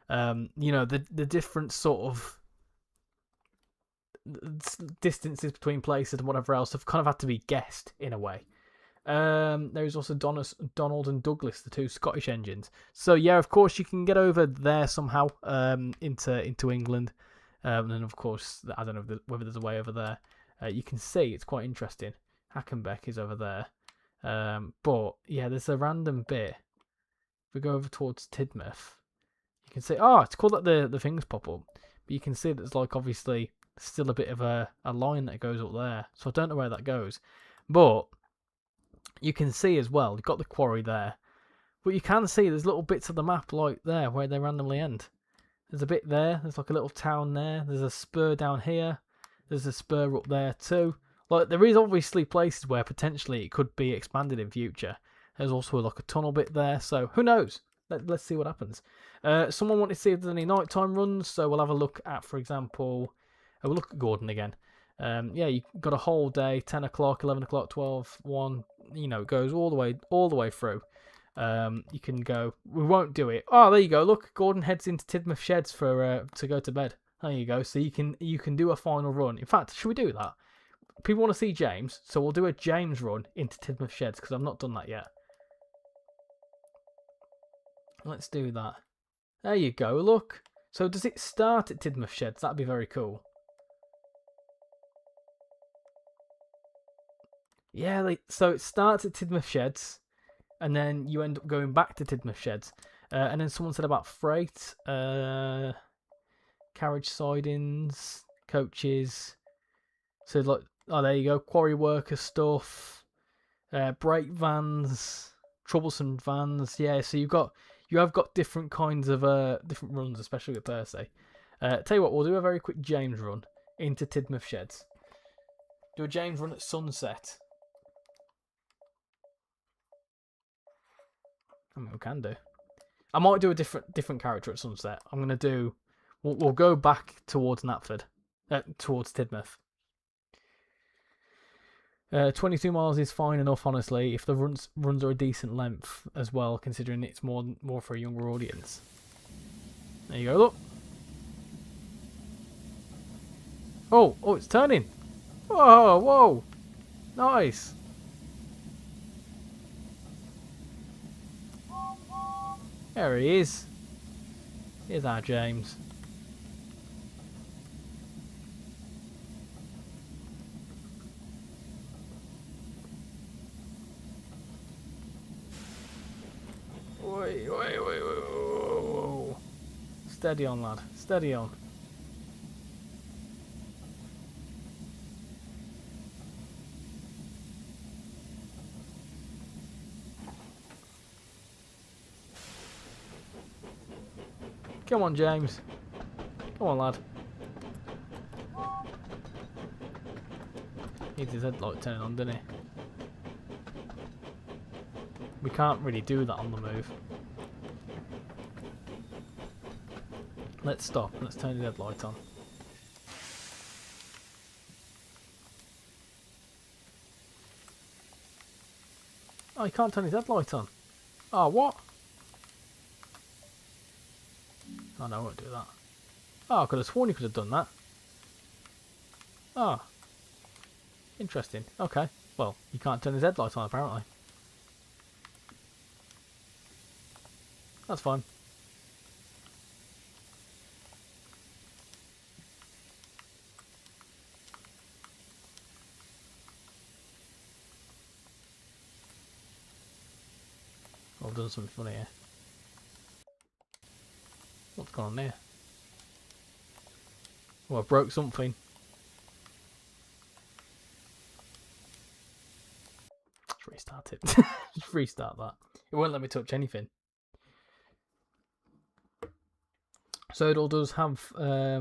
You know, the different sort of distances between places and whatever else have kind of had to be guessed in a way. There's also Donald and Douglas, the 2 Scottish engines. So yeah, of course you can get over there somehow into England, and then of course I don't know whether there's a way over there. You can see it's quite interesting. Hackenbeck is over there, but yeah, there's a random bit. If we go over towards Tidmouth, you can see it's cool that the things pop up, but you can see there's like obviously still a bit of a line that goes up there. So I don't know where that goes, but you can see as well, you've got the quarry there. But you can see there's little bits of the map like there where they randomly end. There's a bit there, there's like a little town there, there's a spur down here, there's a spur up there too. Like there is obviously places where potentially it could be expanded in future. There's also like a tunnel bit there, so who knows? Let's see what happens. Someone wanted to see if there's any nighttime runs, so we'll have a look at, for example, we'll look at Gordon again. Yeah, you've got a whole day, 10 o'clock, 11 o'clock, 12, 1, you know, it goes all the way through. You can go, we won't do it. Oh, there you go, look, Gordon heads into Tidmouth Sheds for to go to bed. There you go, so you can do a final run. In fact, should we do that? People want to see James, so we'll do a James run into Tidmouth Sheds, because I've not done that yet. Let's do that. There you go, look. So does it start at Tidmouth Sheds? That'd be very cool. Yeah, so it starts at Tidmouth Sheds, and then you end up going back to Tidmouth Sheds. And then someone said about freight, carriage sidings, coaches. So like, there you go, quarry worker stuff, brake vans, troublesome vans. Yeah, so you have got different kinds of different runs, especially with Percy. Tell you what, we'll do a very quick James run into Tidmouth Sheds. Do a James run at sunset. I mean, we can do. I might do a different character at sunset. I'm gonna do. We'll go back towards Knapford, towards Tidmouth. 22 miles is fine enough, honestly, if the runs are a decent length as well, considering it's more for a younger audience. There you go, look. Oh, it's turning. Whoa. Nice. There he is. Here's our James. Whoa. Steady on, lad. Steady on. Come on, James. Come on, lad. Needs his headlight turning on, doesn't he? We can't really do that on the move. Let's stop. Let's turn the headlight on. Oh, he can't turn his headlight on. Oh, what? Oh, no, I won't do that. Oh, I could have sworn you could have done that. Oh. Interesting. Okay. Well, he can't turn his headlight on, apparently. That's fine. I've done something funny here. What's going on there? Well, I broke something. Let's restart it. Just restart that. It won't let me touch anything. Sodor does have I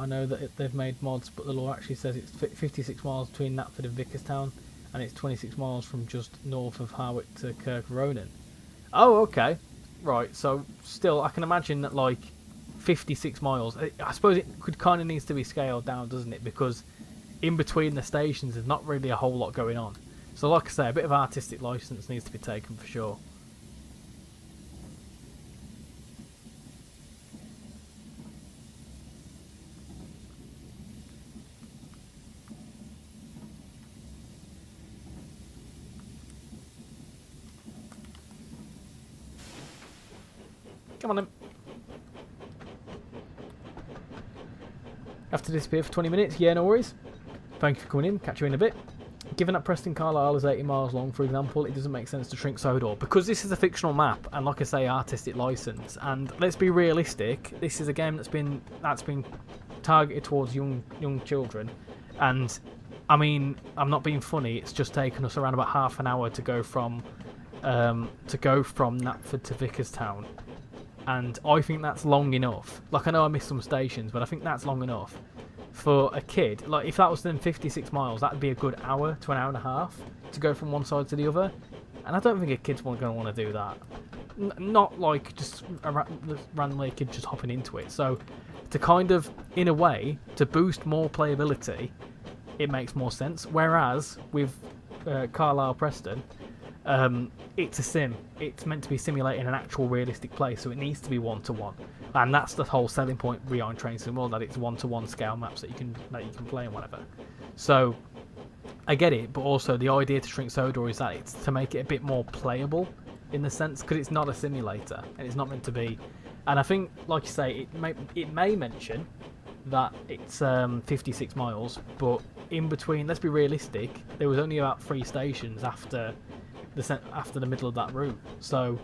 know that they've made mods, but the law actually says it's 56 miles between Knapford and Vickerstown, and it's 26 miles from just north of Harwich to Kirk Ronan. Oh, okay. Right, so still, I can imagine that, like, 56 miles, I suppose it kind of needs to be scaled down, doesn't it? Because in between the stations, there's not really a whole lot going on. So, like I say, a bit of artistic license needs to be taken for sure. Come on then. Have to disappear for 20 minutes? Yeah, no worries. Thank you for coming in. Catch you in a bit. Given that Preston Carlisle is 80 miles long, for example, it doesn't make sense to shrink Sodor. Because this is a fictional map, and like I say, artistic license, and let's be realistic, this is a game that's been targeted towards young to and I mean, I'm not being funny, it's just taken us around about half an hour to go from Knapford to Vickerstown. And I think that's long enough. Like, I know I missed some stations, but I think that's long enough for a kid. Like, if that was then 56 miles, that'd be a good hour to an hour and a half to go from one side to the other. And I don't think a kid's going to want to do that. Not like just randomly a kid just hopping into it. So, to kind of, in a way, to boost more playability, it makes more sense. Whereas with Carlisle Preston, it's a sim. It's meant to be simulating an actual realistic play, so it needs to be one-to-one, and that's the whole selling point behind Train Sim World, that it's one-to-one scale maps that you can play and whatever. So I get it, but also the idea to shrink Sodor is that it's to make it a bit more playable in the sense, because it's not a simulator and it's not meant to be. And I think, like you say, it may mention that it's 56 miles, but in between, let's be realistic, there was only about 3 stations after the middle of that route, so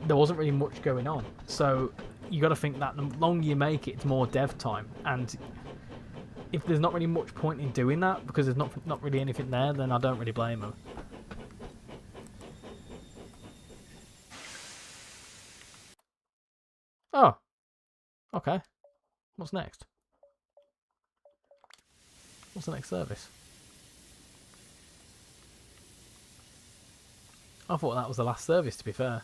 there wasn't really much going on. So you got to think that the longer you make it, it's more dev time, and if there's not really much point in doing that because there's not really anything there, then I don't really blame them. Oh, okay. What's next? What's the next service? I thought that was the last service, to be fair.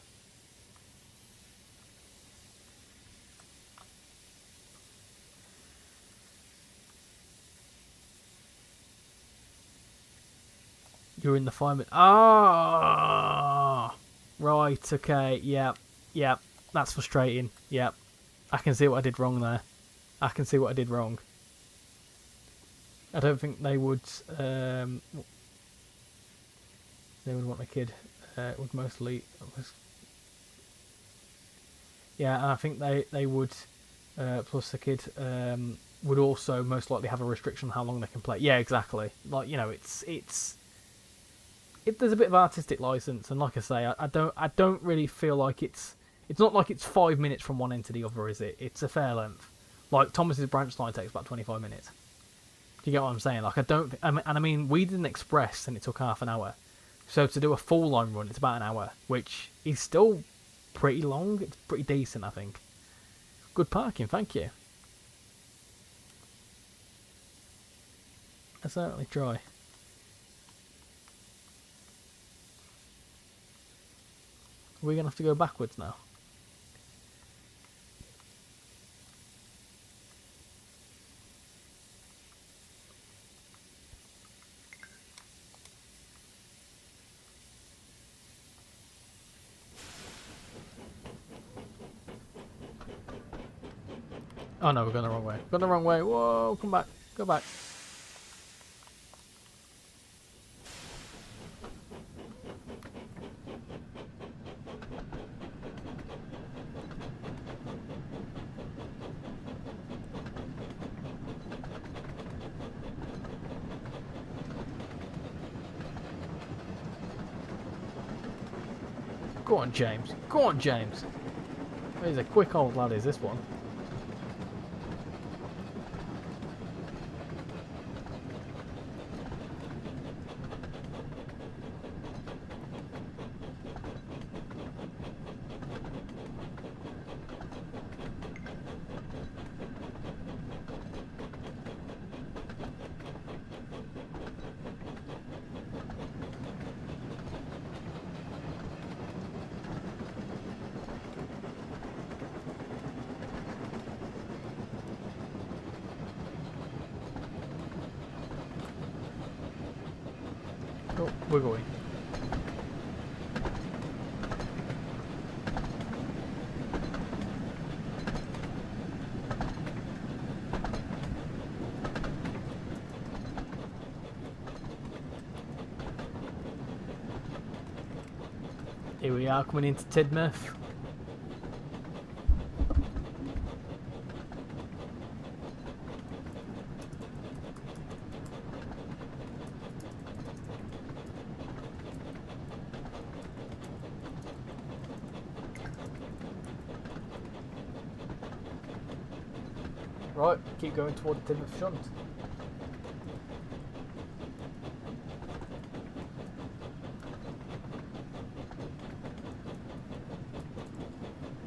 You're in the 5 minute. Ah, right. Okay. Yep. Yep. That's frustrating. Yep. I can see what I did wrong there. I can see what I did wrong. I don't think they would. They would want a kid. Would mostly. Yeah, and I think they would. Plus the kid would also most likely have a restriction on how long they can play. Yeah, exactly. Like, you know, it's if there's a bit of artistic license, and like I say, I don't really feel like it's not like it's 5 minutes from one end to the other, is it? It's a fair length. Like Thomas's branch line takes about 25 minutes. Do you get what I'm saying? Like I mean, we did an express and it took half an hour. So to do a full line run, it's about an hour, which is still pretty long. It's pretty decent, I think. Good parking, thank you. I certainly try. We're going to have to go backwards now. Oh no, we're going the wrong way. Going the wrong way. Whoa, come back. Go back. Go on, James. Go on, James. He's a quick old lad, is this one? Oh, we're going. Here we are coming into Tidmouth. Right, keep going toward the Tidmouth shunt.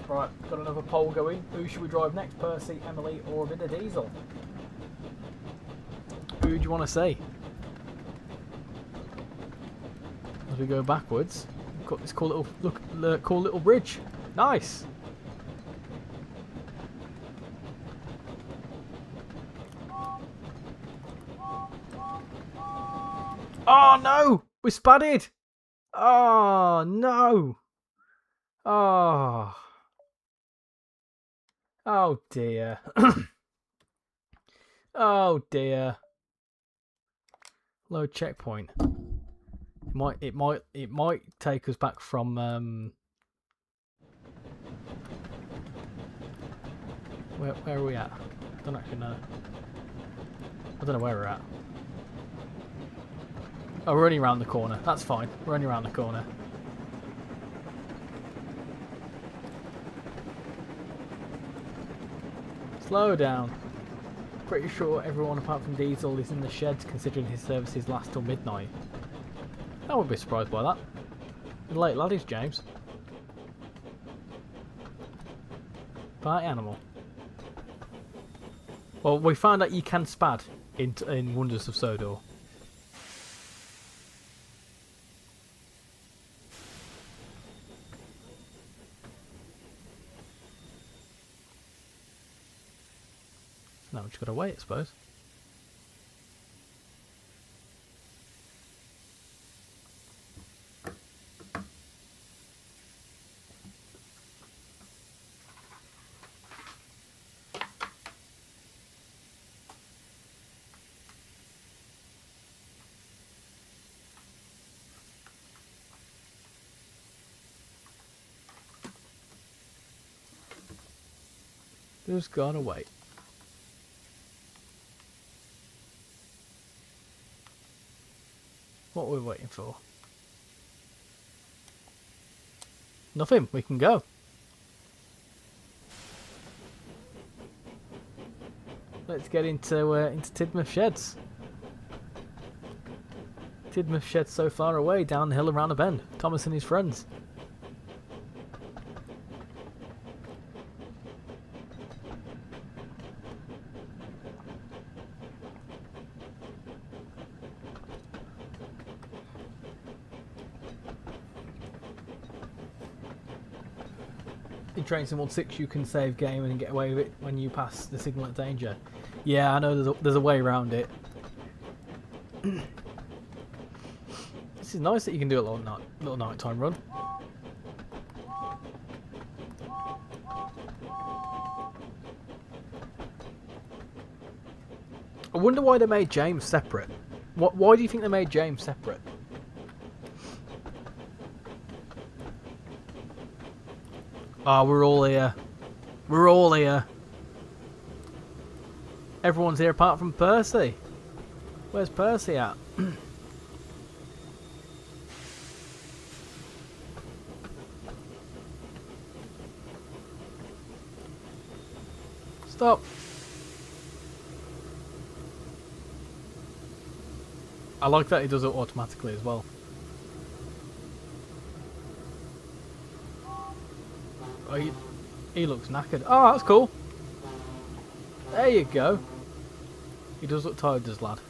Right, got another poll going. Who should we drive next? Percy, Emily, or a bit of diesel? Who do you want to see? As we go backwards, we've got this cool little cool little bridge. Nice. Oh no! We spudded! Oh no! Oh. Oh dear. Oh dear. Load checkpoint. It might take us back from where are we at? I don't actually know. I don't know where we're at. Oh, we're only around the corner. That's fine. We're only around the corner. Slow down. Pretty sure everyone apart from Diesel is in the sheds considering his services last till midnight. I wouldn't be surprised by that. You're late laddies, James. Party animal. Well, we found out you can spad in Wonders of Sodor. Now we just gotta wait, I suppose. Who's gonna wait? What are we waiting for? Nothing. We can go. Let's get into Tidmouth Sheds. Tidmouth Sheds so far away, down the hill around a bend. Thomas and his friends. In Train Sim World 6 you can save game and get away with it when you pass the signal of danger. Yeah, I know there's a way around it. This is nice that you can do a little nighttime run. I wonder why they made James separate. Why do you think they made James separate? Ah, we're all here. We're all here. Everyone's here apart from Percy. Where's Percy at? Stop. I like that he does it automatically as well. Oh, he looks knackered. Oh, that's cool. There you go. He does look tired, does lad.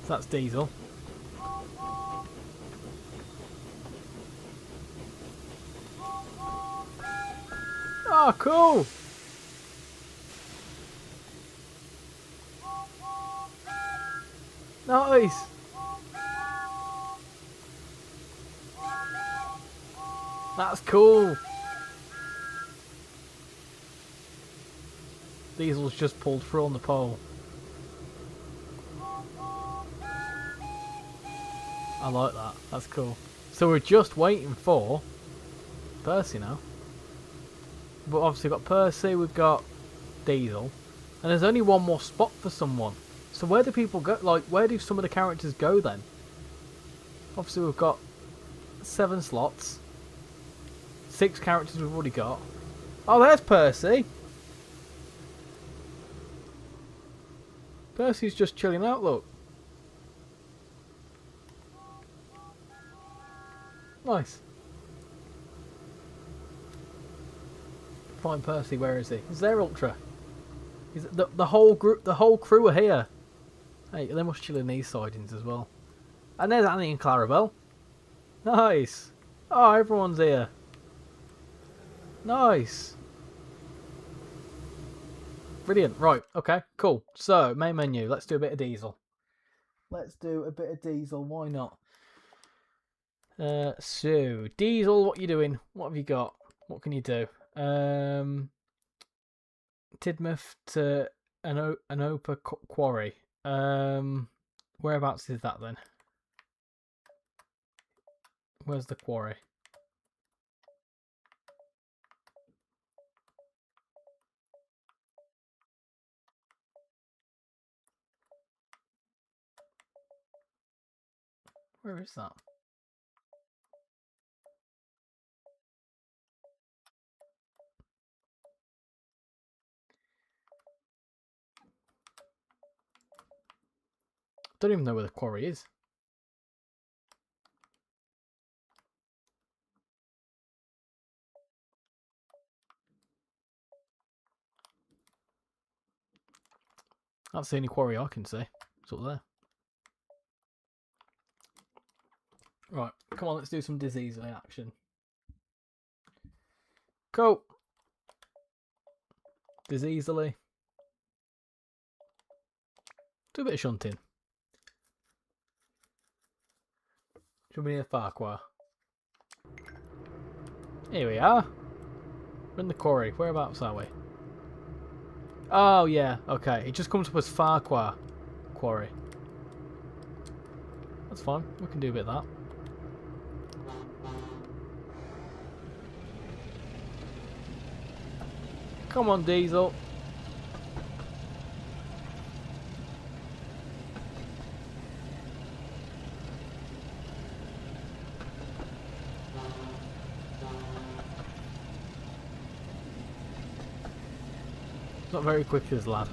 That's Diesel. Oh, cool. Nice. That's cool. Diesel's just pulled through on the pole. I like that. That's cool. So we're just waiting for Percy now. But obviously we've got Percy, we've got Diesel. And there's only one more spot for someone. So where do people go? Like, where do some of the characters go then? Obviously we've got 7 slots. 6 characters we've already got. Oh, there's Percy. Percy's just chilling out, look. Nice. Find Percy, where is he? Is there Ultra? Is the whole group, the whole crew are here. Hey, they must chill in these sidings as well. And there's Annie and Clarabelle. Nice. Oh, everyone's here. Nice. Brilliant. Right, okay, cool. So, main menu. Let's do a bit of Diesel. Let's do a bit of Diesel. Why not? So, Diesel, what are you doing? What have you got? What can you do? Tidmouth to Anopa Quarry. Whereabouts is that then? Where's the quarry? Where is that? I don't even know where the quarry is. That's the only quarry I can see. It's up there. Right, come on, let's do some disease action. Cool. Diseasily. Do a bit of shunting. Should be near Farquhar. Here we are. We're in the quarry. Whereabouts are we? Oh, yeah. Okay. It just comes up as Farquhar Quarry. That's fine. We can do a bit of that. Come on, Diesel. Not very quick, this lad.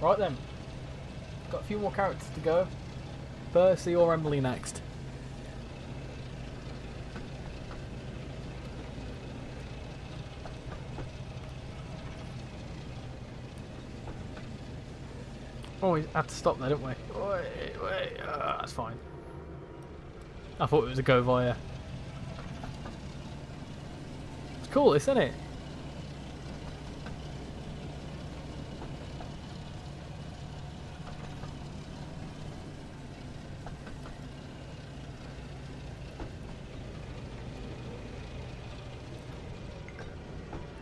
Right then. Got a few more characters to go. Percy or Emily next? Oh, we had to stop there, didn't we? Wait. That's fine. I thought it was a go via. It's cool, isn't it?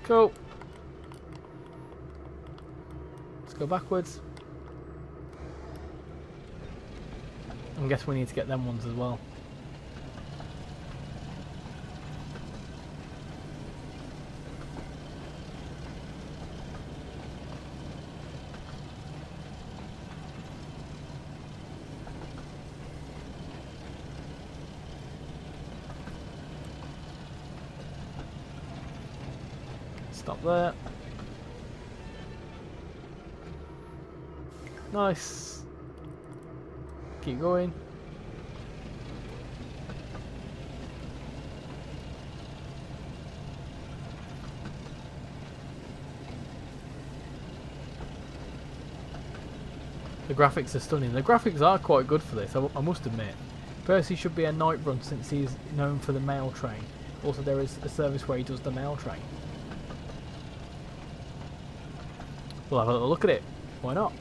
Cool. Let's go backwards. I guess we need to get them ones as well. Stop there. Nice. Keep going. The graphics are stunning. The graphics are quite good for this, I must admit. Percy should be a night run since he's known for the mail train. Also, there is a service where he does the mail train. We'll have a little look at it. Why not?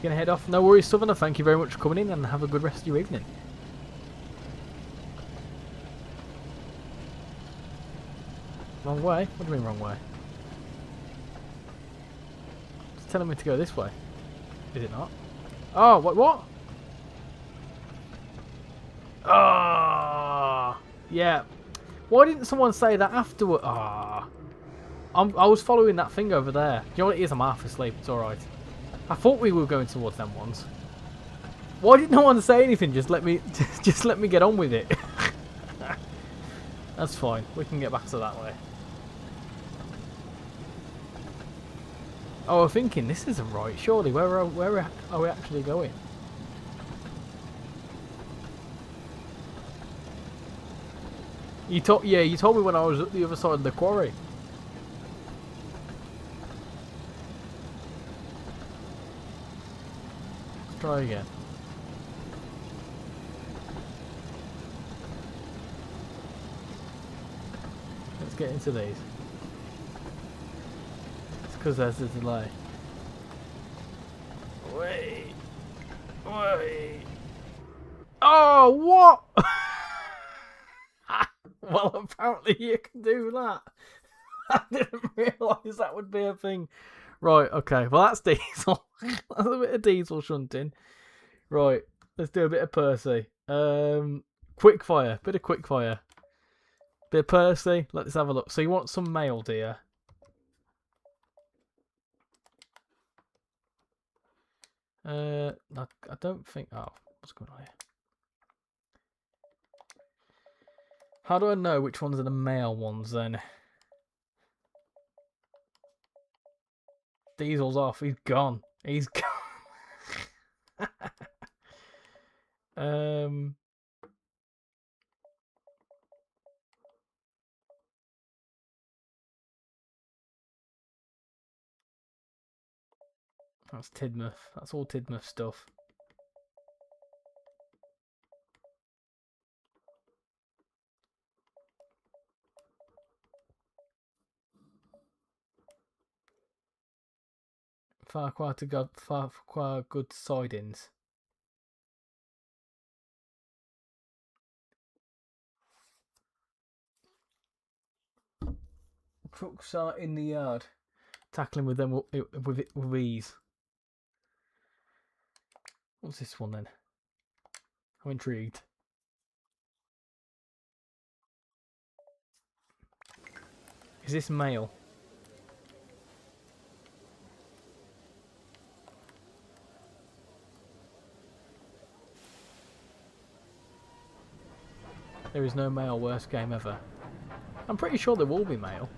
Gonna head off. No worries, Southerner. Thank you very much for coming in and have a good rest of your evening. Wrong way? What do you mean wrong way? It's telling me to go this way. Is it not? Oh, what? Ah, yeah. Why didn't someone say that afterward? Ah, I was following that thing over there. Do you know what it is? I'm half asleep. It's all right. I thought we were going towards them ones. Why did no one say anything? Just let me get on with it. That's fine. We can get back to that way. Oh, I'm thinking this isn't right. Surely, where are we actually going? You told me when I was at the other side of the quarry. Let's try again. Let's get into these. It's because there's a delay. Wait. Oh, what? Well, apparently you can do that. I didn't realise that would be a thing. Right, okay. Well, that's diesel. That's a bit of diesel shunting. Right, let's do a bit of Percy. Quickfire. Bit of quickfire. Bit of Percy. Let's have a look. So you want some mail, dear? I don't think... Oh, what's going on here? How do I know which ones are the male ones then? Diesel's off. He's gone. He's gone. That's Tidmouth. That's all Tidmouth stuff. Farquhar good sidings. Trucks are in the yard. Tackling with them with ease. What's this one then? I'm intrigued. Is this mail? There is no mail. Worst game ever. I'm pretty sure there will be mail.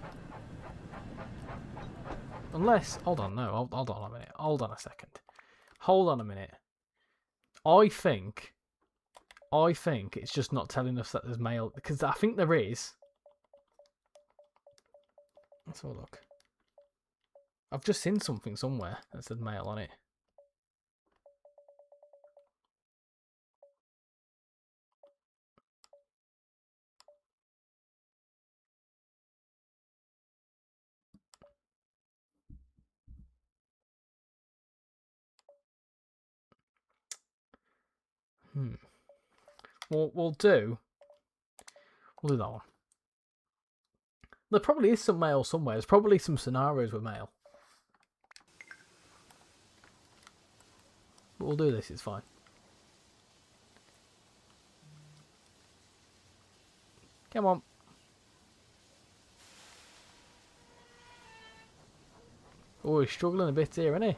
Unless, hold on, no, hold on a minute. Hold on a second. Hold on a minute. I think it's just not telling us that there's mail, because I think there is. Let's have a look. I've just seen something somewhere that said mail on it. We'll do that one. There probably is some mail somewhere. There's probably some scenarios with mail. But we'll do this, it's fine. Come on. Oh, he's struggling a bit here, isn't he?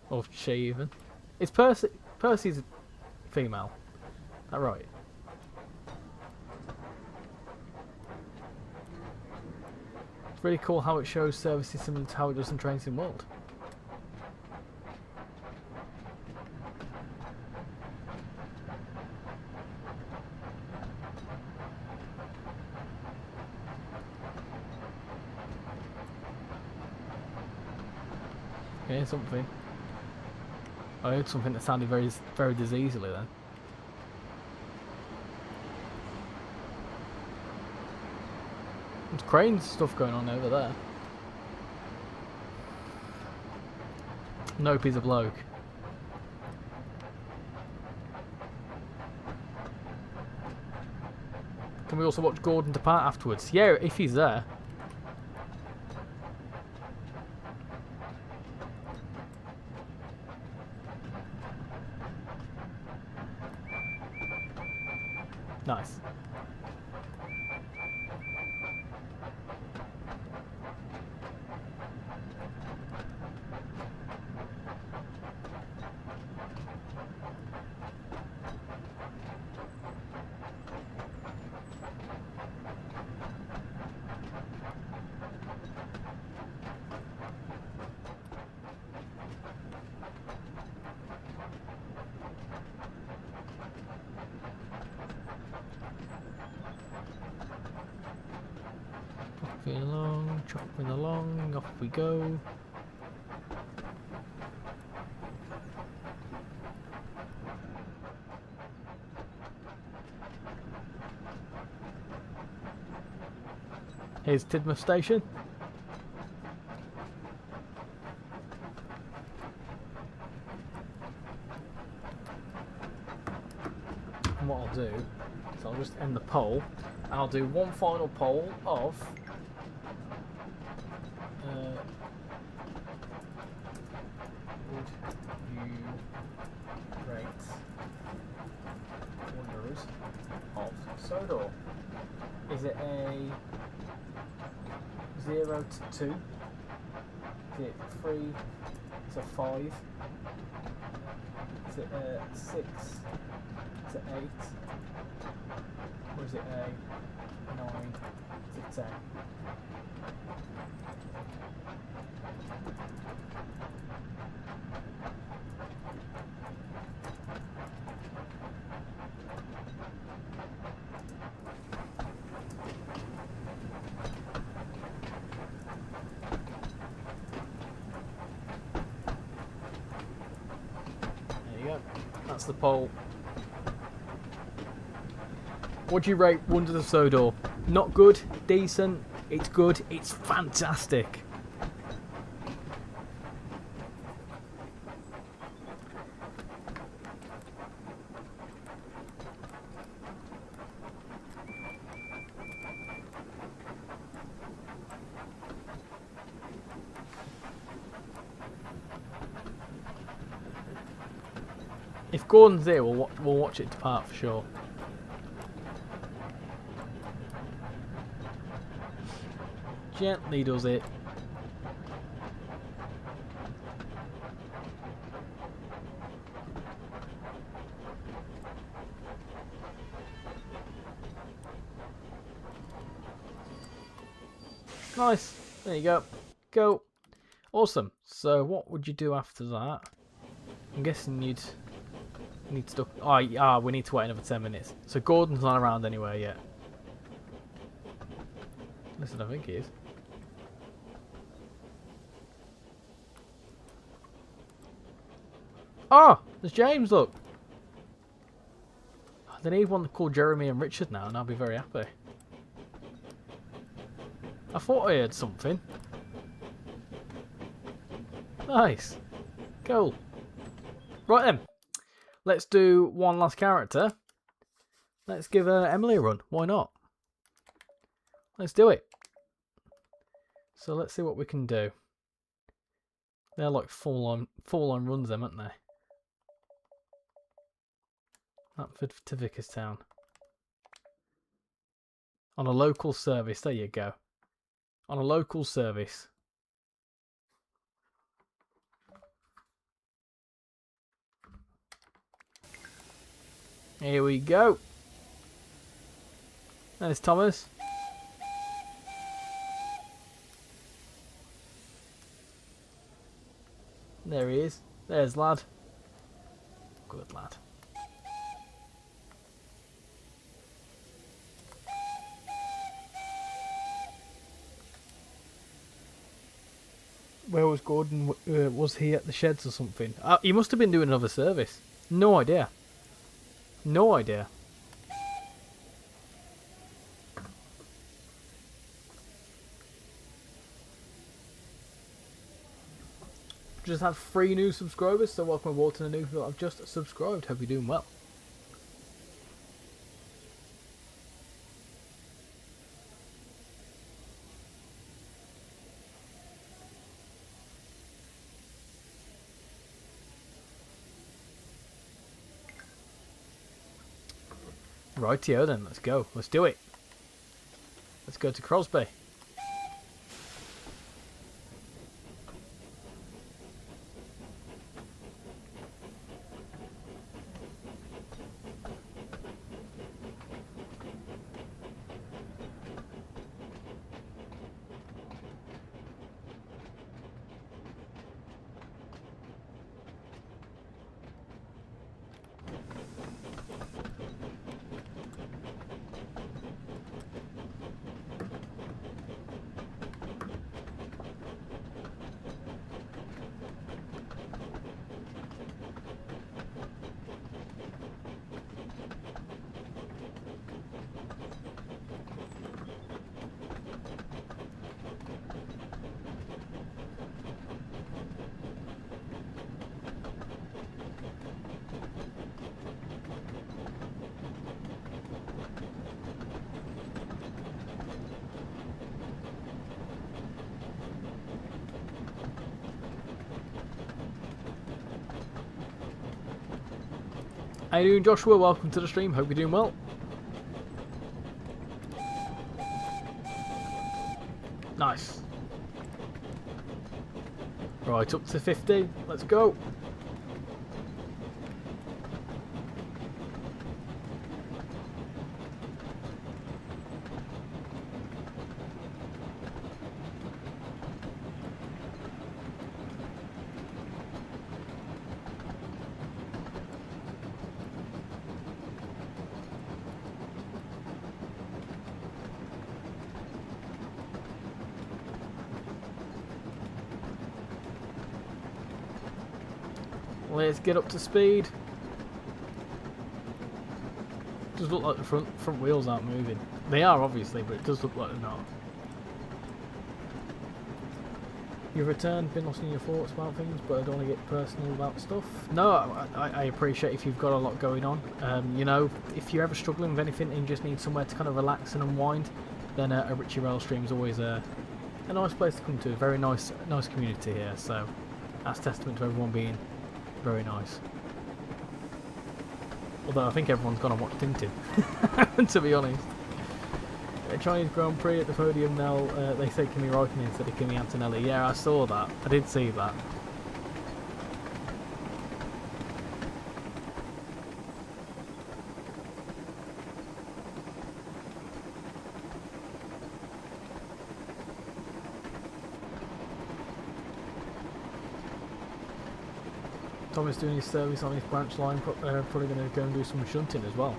Or she even. It's Percy. Percy's a female. Is that right? It's really cool how it shows services similar to how it does in Trains in World. Yeah, something. I heard something that sounded very, very easily then. There's cranes stuff going on over there. Nope, he's a bloke. Can we also watch Gordon depart afterwards? Yeah, if he's there. Nice. Chopping along, off we go. Here's Tidmouth Station. And what I'll do is I'll just end the poll. I'll do one final poll of would you rate Wanderers of Sodor? Is it a 0 to 2? Is it 3? Is it 5? Is it a 6? Is it 8? Or is it a 9? Is it 10? the poll. What do you rate Wonders of Sodor? Not good, decent, it's good, it's fantastic. If Gordon's here, we'll watch it depart for sure. Gently does it. Nice. There you go. Go. Awesome. So what would you do after that? I'm guessing you'd need to... Oh, we need to wait another 10 minutes. So Gordon's not around anywhere yet. Listen, I think he is. Oh, there's James, look. They need one called Jeremy and Richard now, and I'll be very happy. I thought I heard something. Nice. Cool. Right then. Let's do one last character. Let's give Emily a run. Why not? Let's do it. So let's see what we can do. They're like full on runs them, aren't they? Up to Vickerstown. On a local service. There you go. On a local service. Here we go. There's Thomas. There he is. There's lad. Good lad. Where was Gordon? Was he at the sheds or something? He must have been doing another service. No idea. No idea. Just had 3 new subscribers, so welcome aboard to the new people I've just subscribed. Hope you're doing well. Rightio then, let's go. Let's do it. Let's go to Crosby. How you doing, Joshua? Welcome to the stream. Hope you're doing well. Nice. Right, up to 50. Let's go. Let's get up to speed. does look like the front wheels aren't moving. They are, obviously, but it does look like they're not. You've returned, been lost in your thoughts about things, but I don't want to get personal about stuff. No, I appreciate if you've got a lot going on. You know, if you're ever struggling with anything and you just need somewhere to kind of relax and unwind, then a RichyRail stream is always a nice place to come to. A very nice community here, so that's testament to everyone being very nice. Although I think everyone's gone and watched Tintin, to be honest. Chinese Grand Prix at the podium now, they say Kimi Räikkönen instead of Kimi Antonelli. Yeah, I saw that. I did see that. Thomas doing his service on his branch line, probably going to go and do some shunting as well.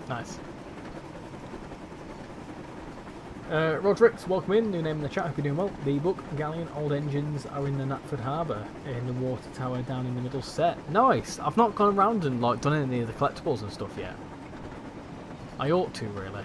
Nice. Roderick's welcome in, new name in the chat, hope you're doing well. The book, Galleon, Old Engines are in the Knapford Harbour, in the water tower down in the middle set. Nice! I've not gone around and like done any of the collectibles and stuff yet. I ought to, really.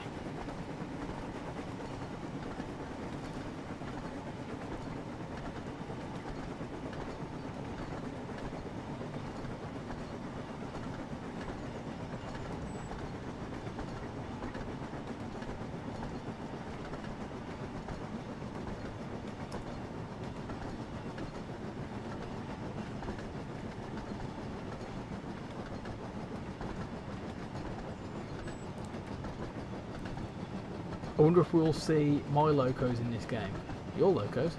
I wonder if we'll see my locos in this game. Your locos?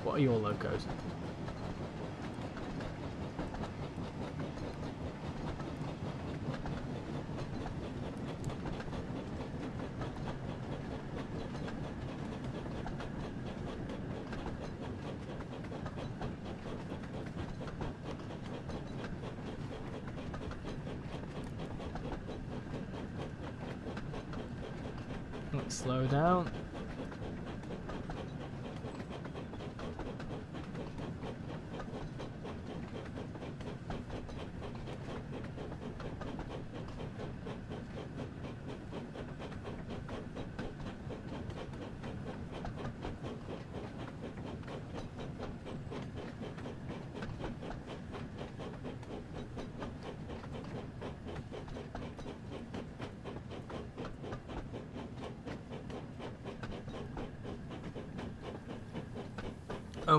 What are your locos? Let's slow down.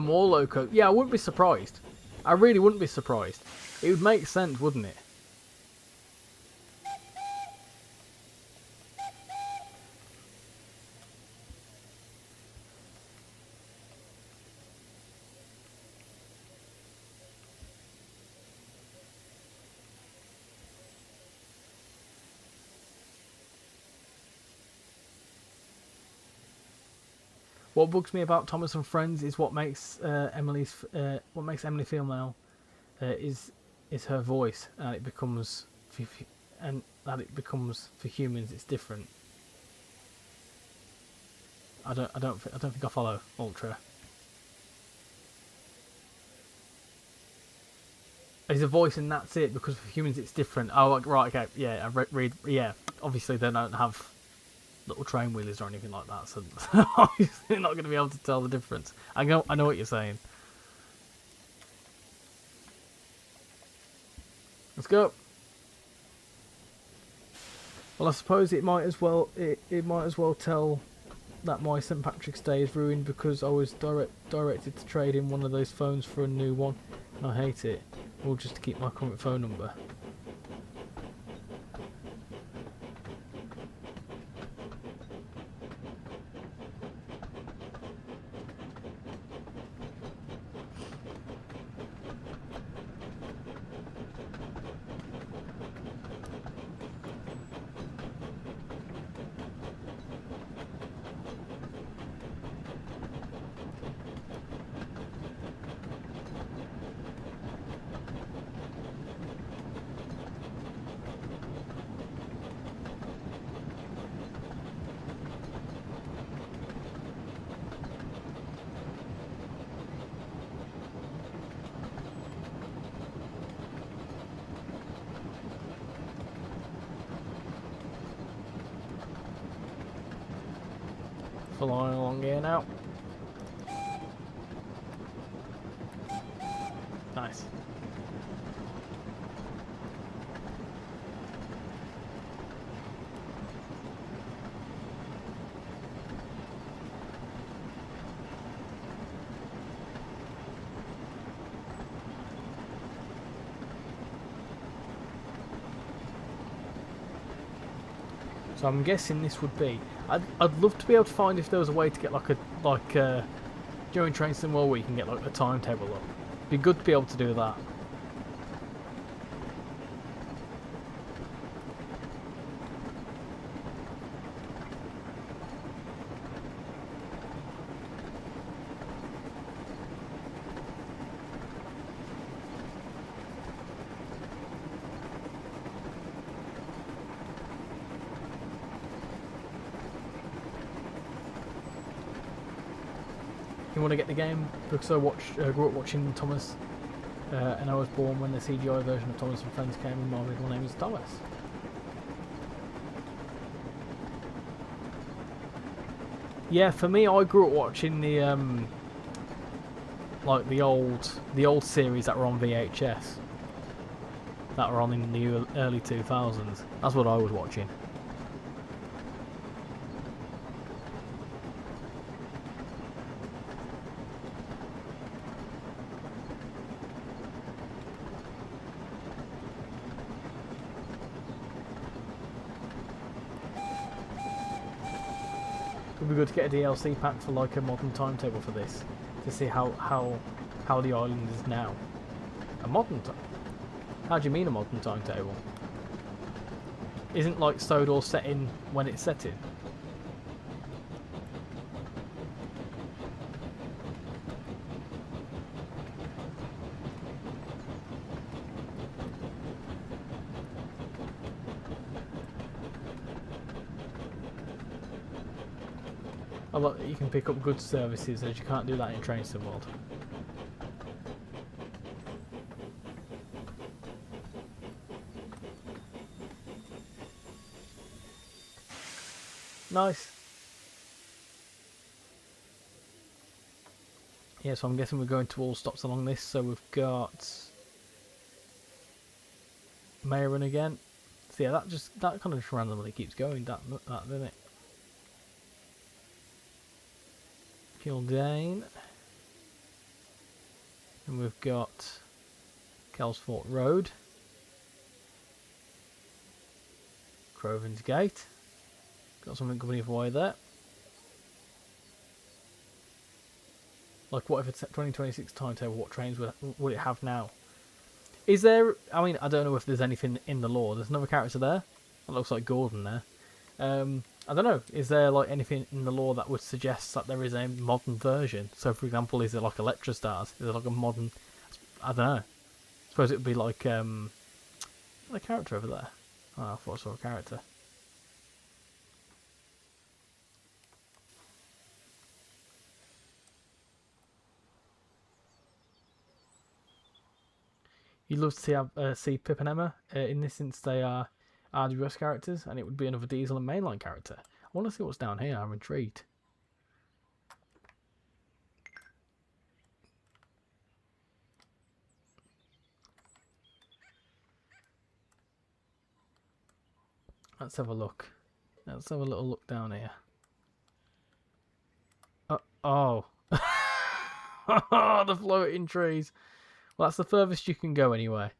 More loco. Yeah, I wouldn't be surprised. I really wouldn't be surprised. It would make sense, wouldn't it? What bugs me about Thomas and Friends is what makes Emily female is her voice, and it becomes for humans it's different. I don't think I follow Ultra. It's a voice and that's it, because for humans it's different. Oh right, okay, yeah, I read yeah. Obviously they don't have little train wheelies or anything like that, so you're not going to be able to tell the difference. I know what you're saying. Let's go. Well, I suppose it might as well tell that my St. Patrick's Day is ruined because I was directed to trade in one of those phones for a new one, and I hate it. Or just to keep my current phone number. Flying along here now. Nice. So I'm guessing this would be. I'd love to be able to find if there was a way to get during Train Sim World where you can get like a timetable up. It'd be good to be able to do that. You want to get the game because I grew up watching Thomas, and I was born when the CGI version of Thomas and Friends came, and my middle name is Thomas. Yeah, for me, I grew up watching the the old series that were on VHS, that were on in the early 2000s. That's what I was watching. It would be good to get a DLC pack for like a modern timetable for this, to see how the island is now. A modern time? How do you mean a modern timetable? Isn't like Sodor set in when it's set in? A lot you can pick up goods services, as you can't do that in Train Sim World. Nice. Yeah, so I'm guessing we're going to all stops along this. So we've got Mayron again. So yeah, that kind of just randomly keeps going. That doesn't it? Kildane. And we've got Kelsfort Road. Croven's Gate. Got something coming either way there. Like, what if it's 2026 timetable? What trains would it have now? Is there? I mean, I don't know if there's anything in the lore. There's another character there. That looks like Gordon there. I don't know. Is there like anything in the lore that would suggest that there is a modern version? So, for example, is it like Electra Stars? Is it like a modern? I don't know. I suppose it would be like a character over there. Oh, I thought I saw a character. You'd love to see Pip and Emma in this, since they are RWS characters, and it would be another Diesel and mainline character. I want to see what's down here. I'm intrigued. Let's have a look. Let's have a little look down here. Oh. The floating trees. Well, that's the furthest you can go anyway.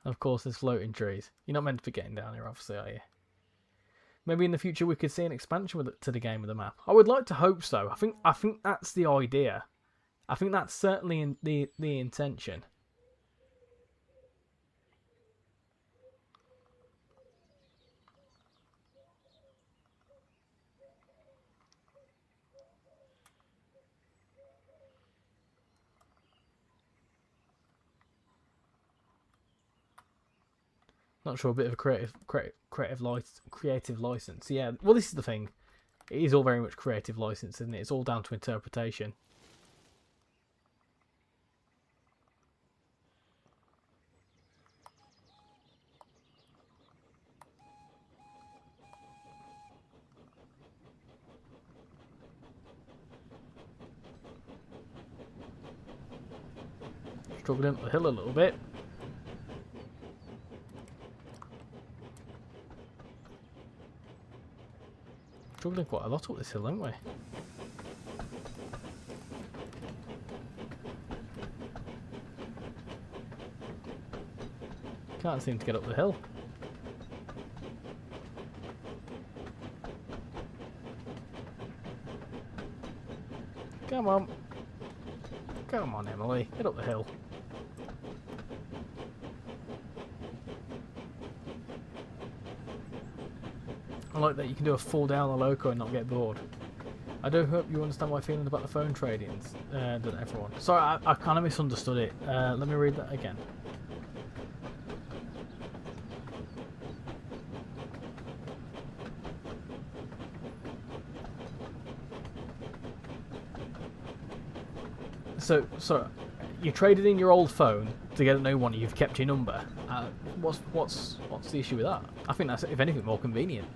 Of course, there's floating trees. You're not meant to be getting down here, obviously, are you? Maybe in the future we could see an expansion to the game with the map. I would like to hope so. I think that's the idea. I think that's certainly the intention. Not sure, a bit of a creative license. Yeah, well, this is the thing. It is all very much creative license, isn't it? It's all down to interpretation. Struggling up the hill a little bit. Struggling quite a lot up this hill, aren't we? Can't seem to get up the hill. Come on. Come on, Emily. Get up the hill. I like that you can do a full down the loco and not get bored. I do hope you understand my feeling about the phone tradings. Doesn't everyone? Sorry, I kind of misunderstood it. Let me read that again. So you traded in your old phone to get a new one. You've kept your number. What's the issue with that? I think that's, if anything, more convenient.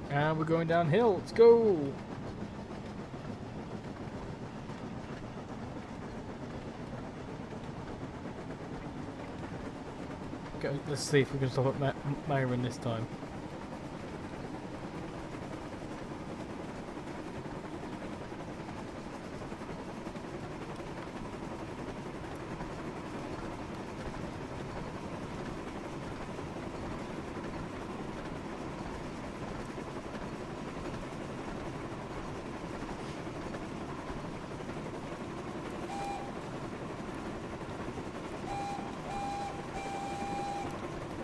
And we're going downhill. Let's go. Okay, let's see if we can stop at Myron this time.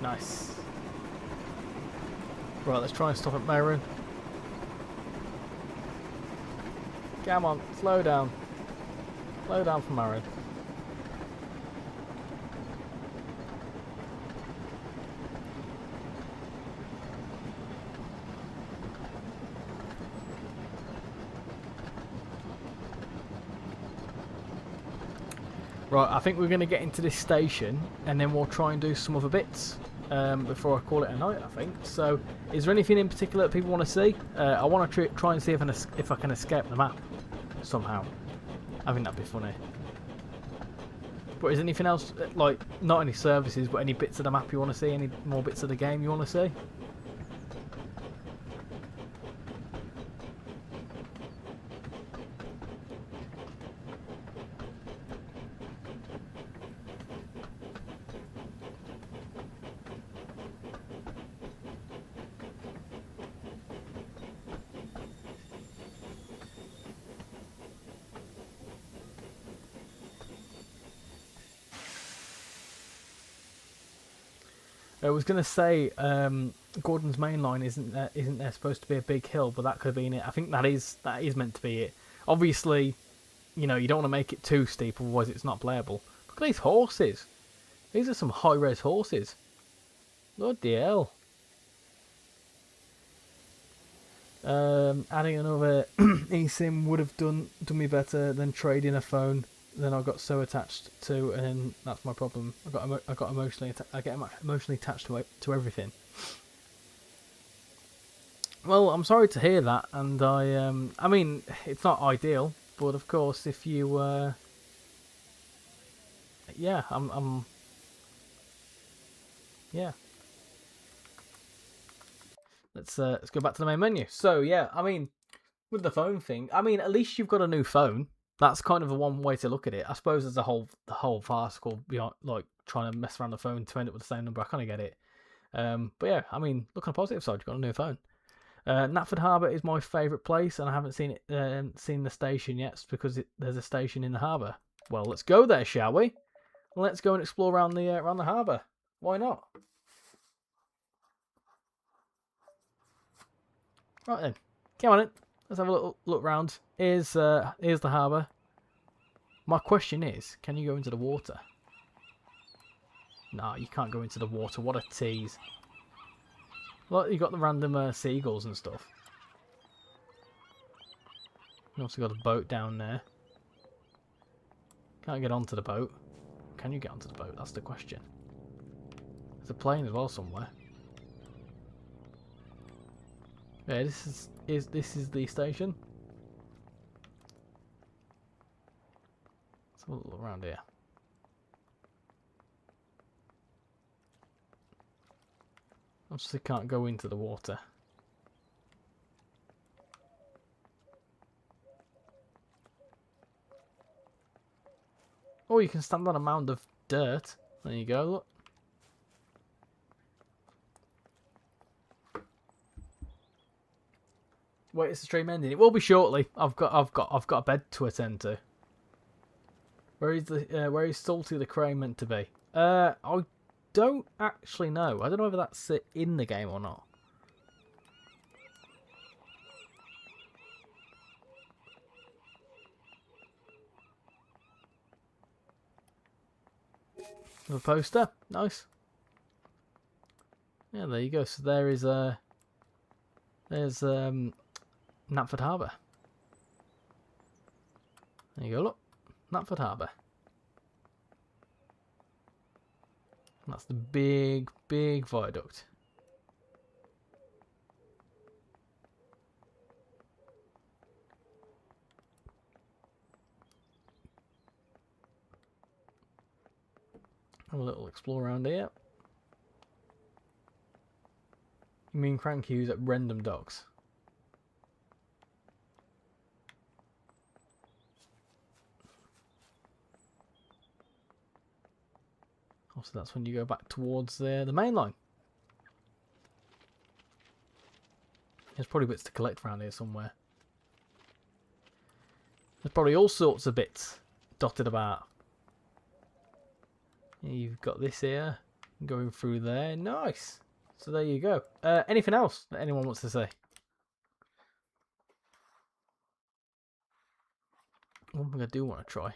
Nice. Right, let's try and stop at Myron. Come on, slow down. Slow down for Myron. Right, I think we're going to get into this station and then we'll try and do some other bits before I call it a night, I think. So, is there anything in particular that people want to see? I want to try and see if I can escape the map somehow. I think that'd be funny. But is anything else, like, not any services, but any bits of the map you want to see? Any more bits of the game you want to see? I was going to say Gordon's main line isn't there supposed to be a big hill, but that could have been it. I think that is meant to be it. Obviously, you know, you don't want to make it too steep, otherwise it's not playable. Look at these horses. These are some high-res horses. Bloody hell. Adding another eSIM would have done me better than trading a phone. Then I got so attached to, and that's my problem. I get emotionally attached to everything. Well, I'm sorry to hear that, and I mean, it's not ideal, but of course, if you, yeah, yeah. Let's go back to the main menu. So yeah, I mean, with the phone thing, I mean, at least you've got a new phone. That's kind of a one way to look at it. I suppose there's the whole farcical, you know, like trying to mess around the phone to end up with the same number. I kind of get it. But yeah, I mean, look on the positive side, you've got a new phone. Knapford Harbour is my favourite place, and I haven't seen the station yet because there's a station in the harbour. Well, let's go there, shall we? Let's go and explore around the harbour. Why not? Right then, come on in. Let's have a little look round. Here's the harbour. My question is, can you go into the water? No, you can't go into the water. What a tease. Look, you got the random seagulls and stuff. You also got a boat down there. Can't get onto the boat. Can you get onto the boat? That's the question. There's a plane as well somewhere. Yeah, this is the station. Let's have a look around here. Obviously can't go into the water. Oh, you can stand on a mound of dirt. There you go, look. Wait, is the stream ending? It will be shortly. I've got a bed to attend to. Where is Salty the Crane meant to be? I don't actually know. I don't know whether that's in the game or not. The poster, nice. Yeah, there you go. So there's Knapford Harbour. There you go. Look, Knapford Harbour. That's the big viaduct. Have a little explore around here. You mean crank queues at random docks? Also, that's when you go back towards the main line. There's probably bits to collect around here somewhere. There's probably all sorts of bits dotted about. You've got this here, going through there. Nice. So there you go. Anything else that anyone wants to say? One thing I do want to try.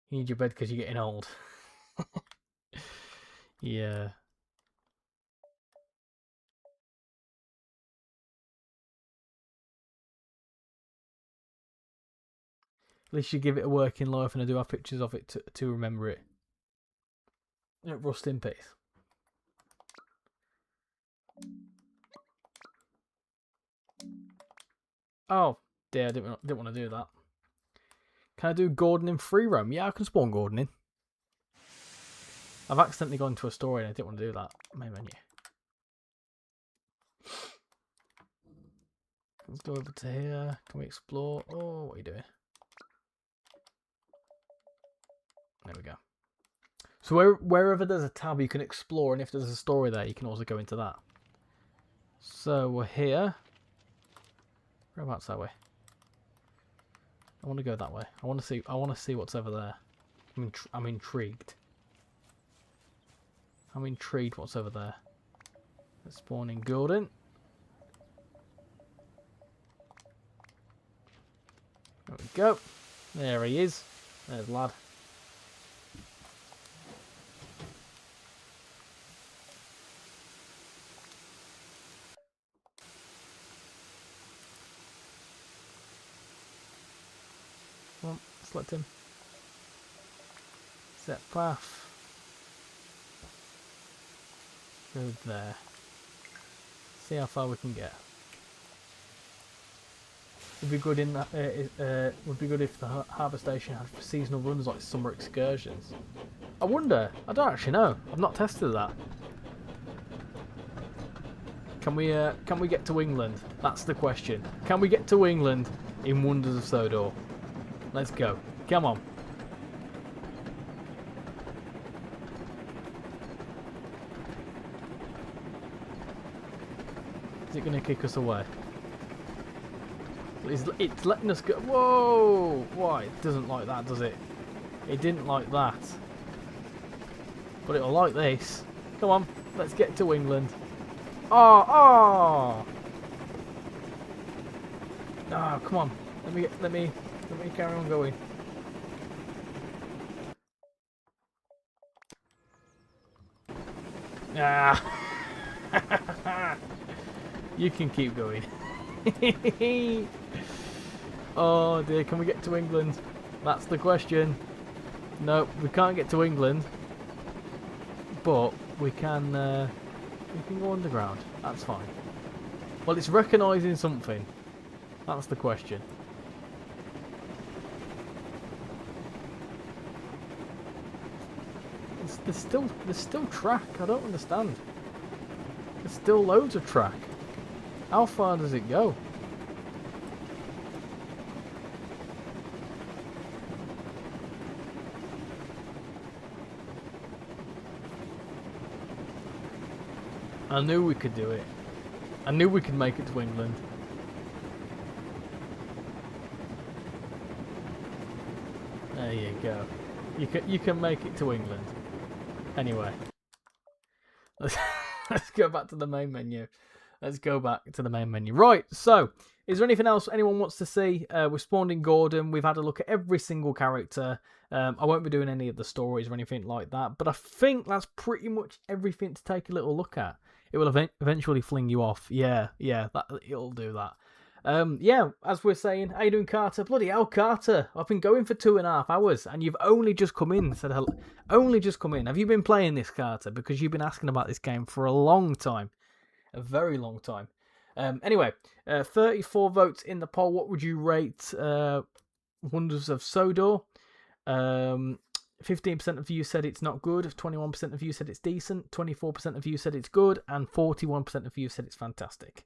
You need your bed because you're getting old. Yeah. At least you give it a working life, and I do have pictures of it to remember it. Rust in peace. Oh dear, I didn't want to do that. Can I do Gordon in free roam? Yeah, I can spawn Gordon in. I've accidentally gone to a story and I didn't want to do that. Main menu. Let's go over to here. Can we explore? Oh, what are you doing? There we go. So wherever there's a tab you can explore, and if there's a story there you can also go into that. So we're here. Whereabouts are we? I want to go that way. I want to see what's over there. I'm intrigued. I'm intrigued what's over there. Let's spawn in Gordon. There we go. There he is. There's lad. Come on, select him. Set path. Go there. See how far we can get. Would be good in that. Would be good if the harbour station had seasonal runs like summer excursions. I wonder. I don't actually know. I've not tested that. Can we get to England? That's the question. Can we get to England in Wonders of Sodor? Let's go. Come on. it going to kick us away? It's letting us go. Whoa! Why? It doesn't like that, does it? It didn't like that. But it'll like this. Come on, let's get to England. Oh, oh! Oh, come on. Let me carry on going. Ah! You can keep going. Oh dear, can we get to England? That's the question. No, we can't get to England. But we can go underground. That's fine. Well, it's recognising something. That's the question. There's still track. I don't understand. There's still loads of track. How far does it go? I knew we could do it. I knew we could make it to England. There you go. You can make it to England. Anyway, let's go back to the main menu. Let's go back to the main menu. Right, so, is there anything else anyone wants to see? We've spawned in Gordon. We've had a look at every single character. I won't be doing any of the stories or anything like that, but I think that's pretty much everything to take a little look at. It will eventually fling you off. Yeah, it'll do that. Yeah, as we're saying, how you doing, Carter? Bloody hell, Carter! I've been going for 2.5 hours, and you've only just come in. Said hello. Only just come in. Have you been playing this, Carter? Because you've been asking about this game for a long time, a very long time. Anyway, 34 votes in the poll. What would you rate Wonders of Sodor? 15% of you said it's not good, 21% of you said it's decent, 24% of you said it's good, and 41% of you said it's fantastic.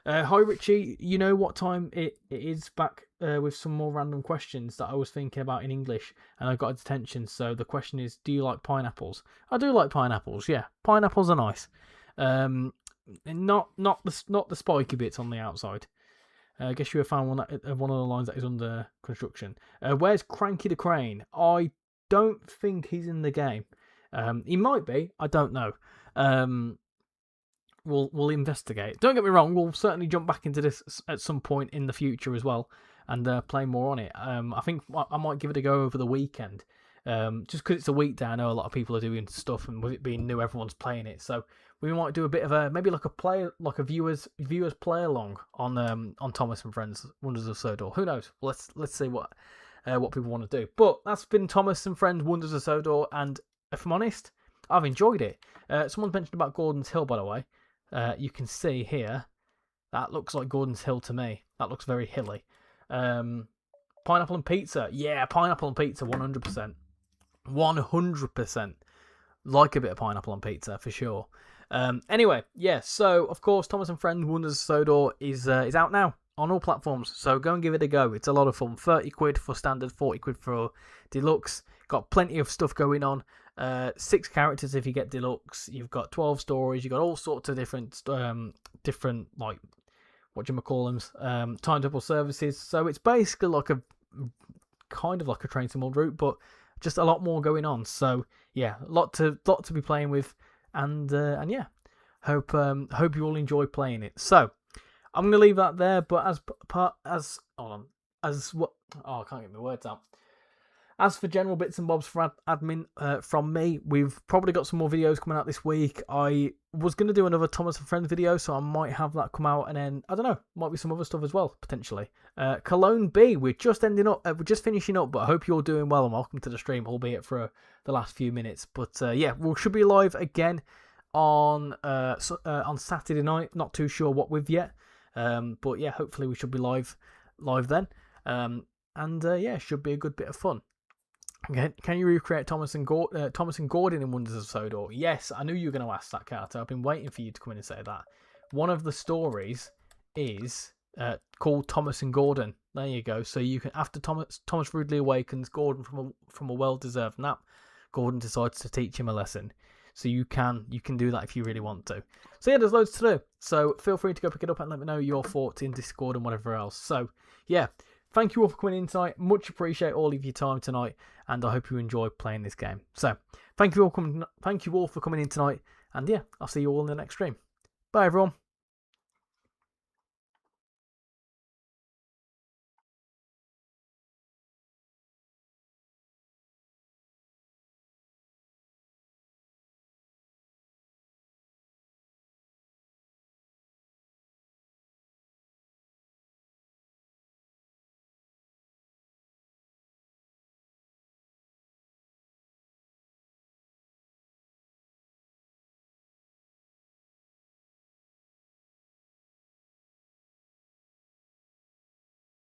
Hi Richie, you know what time it is back with some more random questions that I was thinking about in English and I got its attention. So the question is, do you like pineapples? I do like pineapples, yeah. Pineapples are nice. Not the spiky bits on the outside. I guess you have found one of the lines that is under construction. Where's Cranky the Crane? I don't think he's in the game. He might be. I don't know. We'll investigate. Don't get me wrong. We'll certainly jump back into this at some point in the future as well and play more on it. I think I might give it a go over the weekend. Just because it's a weekday, I know a lot of people are doing stuff, and with it being new, everyone's playing it. So we might do a bit of a viewers play along on Thomas and Friends Wonders of Sodor. Who knows? Let's see what people want to do. But that's been Thomas and Friends Wonders of Sodor, and if I'm honest, I've enjoyed it. Someone's mentioned about Gordon's Hill, by the way. You can see here that looks like Gordon's Hill to me. That looks very hilly. Pineapple and pizza, yeah, pineapple and pizza, 100%. 100%. Like a bit of pineapple on pizza for sure. Anyway, yeah, so of course Thomas and Friends Wonders of Sodor is out now on all platforms, so go and give it a go. It's a lot of fun. 30 quid for standard, 40 quid for deluxe. Got plenty of stuff going on. 6 characters if you get deluxe. You've got 12 stories. You've got all sorts of different like timetable services. So it's basically like a kind of like a train sim route, but just a lot more going on. So yeah, a lot to be playing with, and yeah, hope you all enjoy playing it. So I'm gonna leave that there. But I can't get my words out. As for general bits and bobs for admin from me, we've probably got some more videos coming out this week. I was going to do another Thomas and Friends video, so I might have that come out, and then, I don't know, might be some other stuff as well, potentially. Cologne B, we're just finishing up, but I hope you're doing well, and welcome to the stream, albeit for the last few minutes. But yeah, we should be live again on Saturday night, not too sure what with yet. But yeah, hopefully we should be live then. And yeah, should be a good bit of fun. Can you recreate Thomas and Gordon in Wonders of Sodor? Yes, I knew you were going to ask that, Carter. I've been waiting for you to come in and say that. One of the stories is called Thomas and Gordon. There you go. So you can, after Thomas rudely awakens Gordon from a well-deserved nap, Gordon decides to teach him a lesson. So you can do that if you really want to. So yeah, there's loads to do. So feel free to go pick it up and let me know your thoughts in Discord and whatever else. So yeah, thank you all for coming in tonight. Much appreciate all of your time tonight, and I hope you enjoy playing this game. So thank you all for coming in tonight, and yeah, I'll see you all in the next stream. Bye everyone.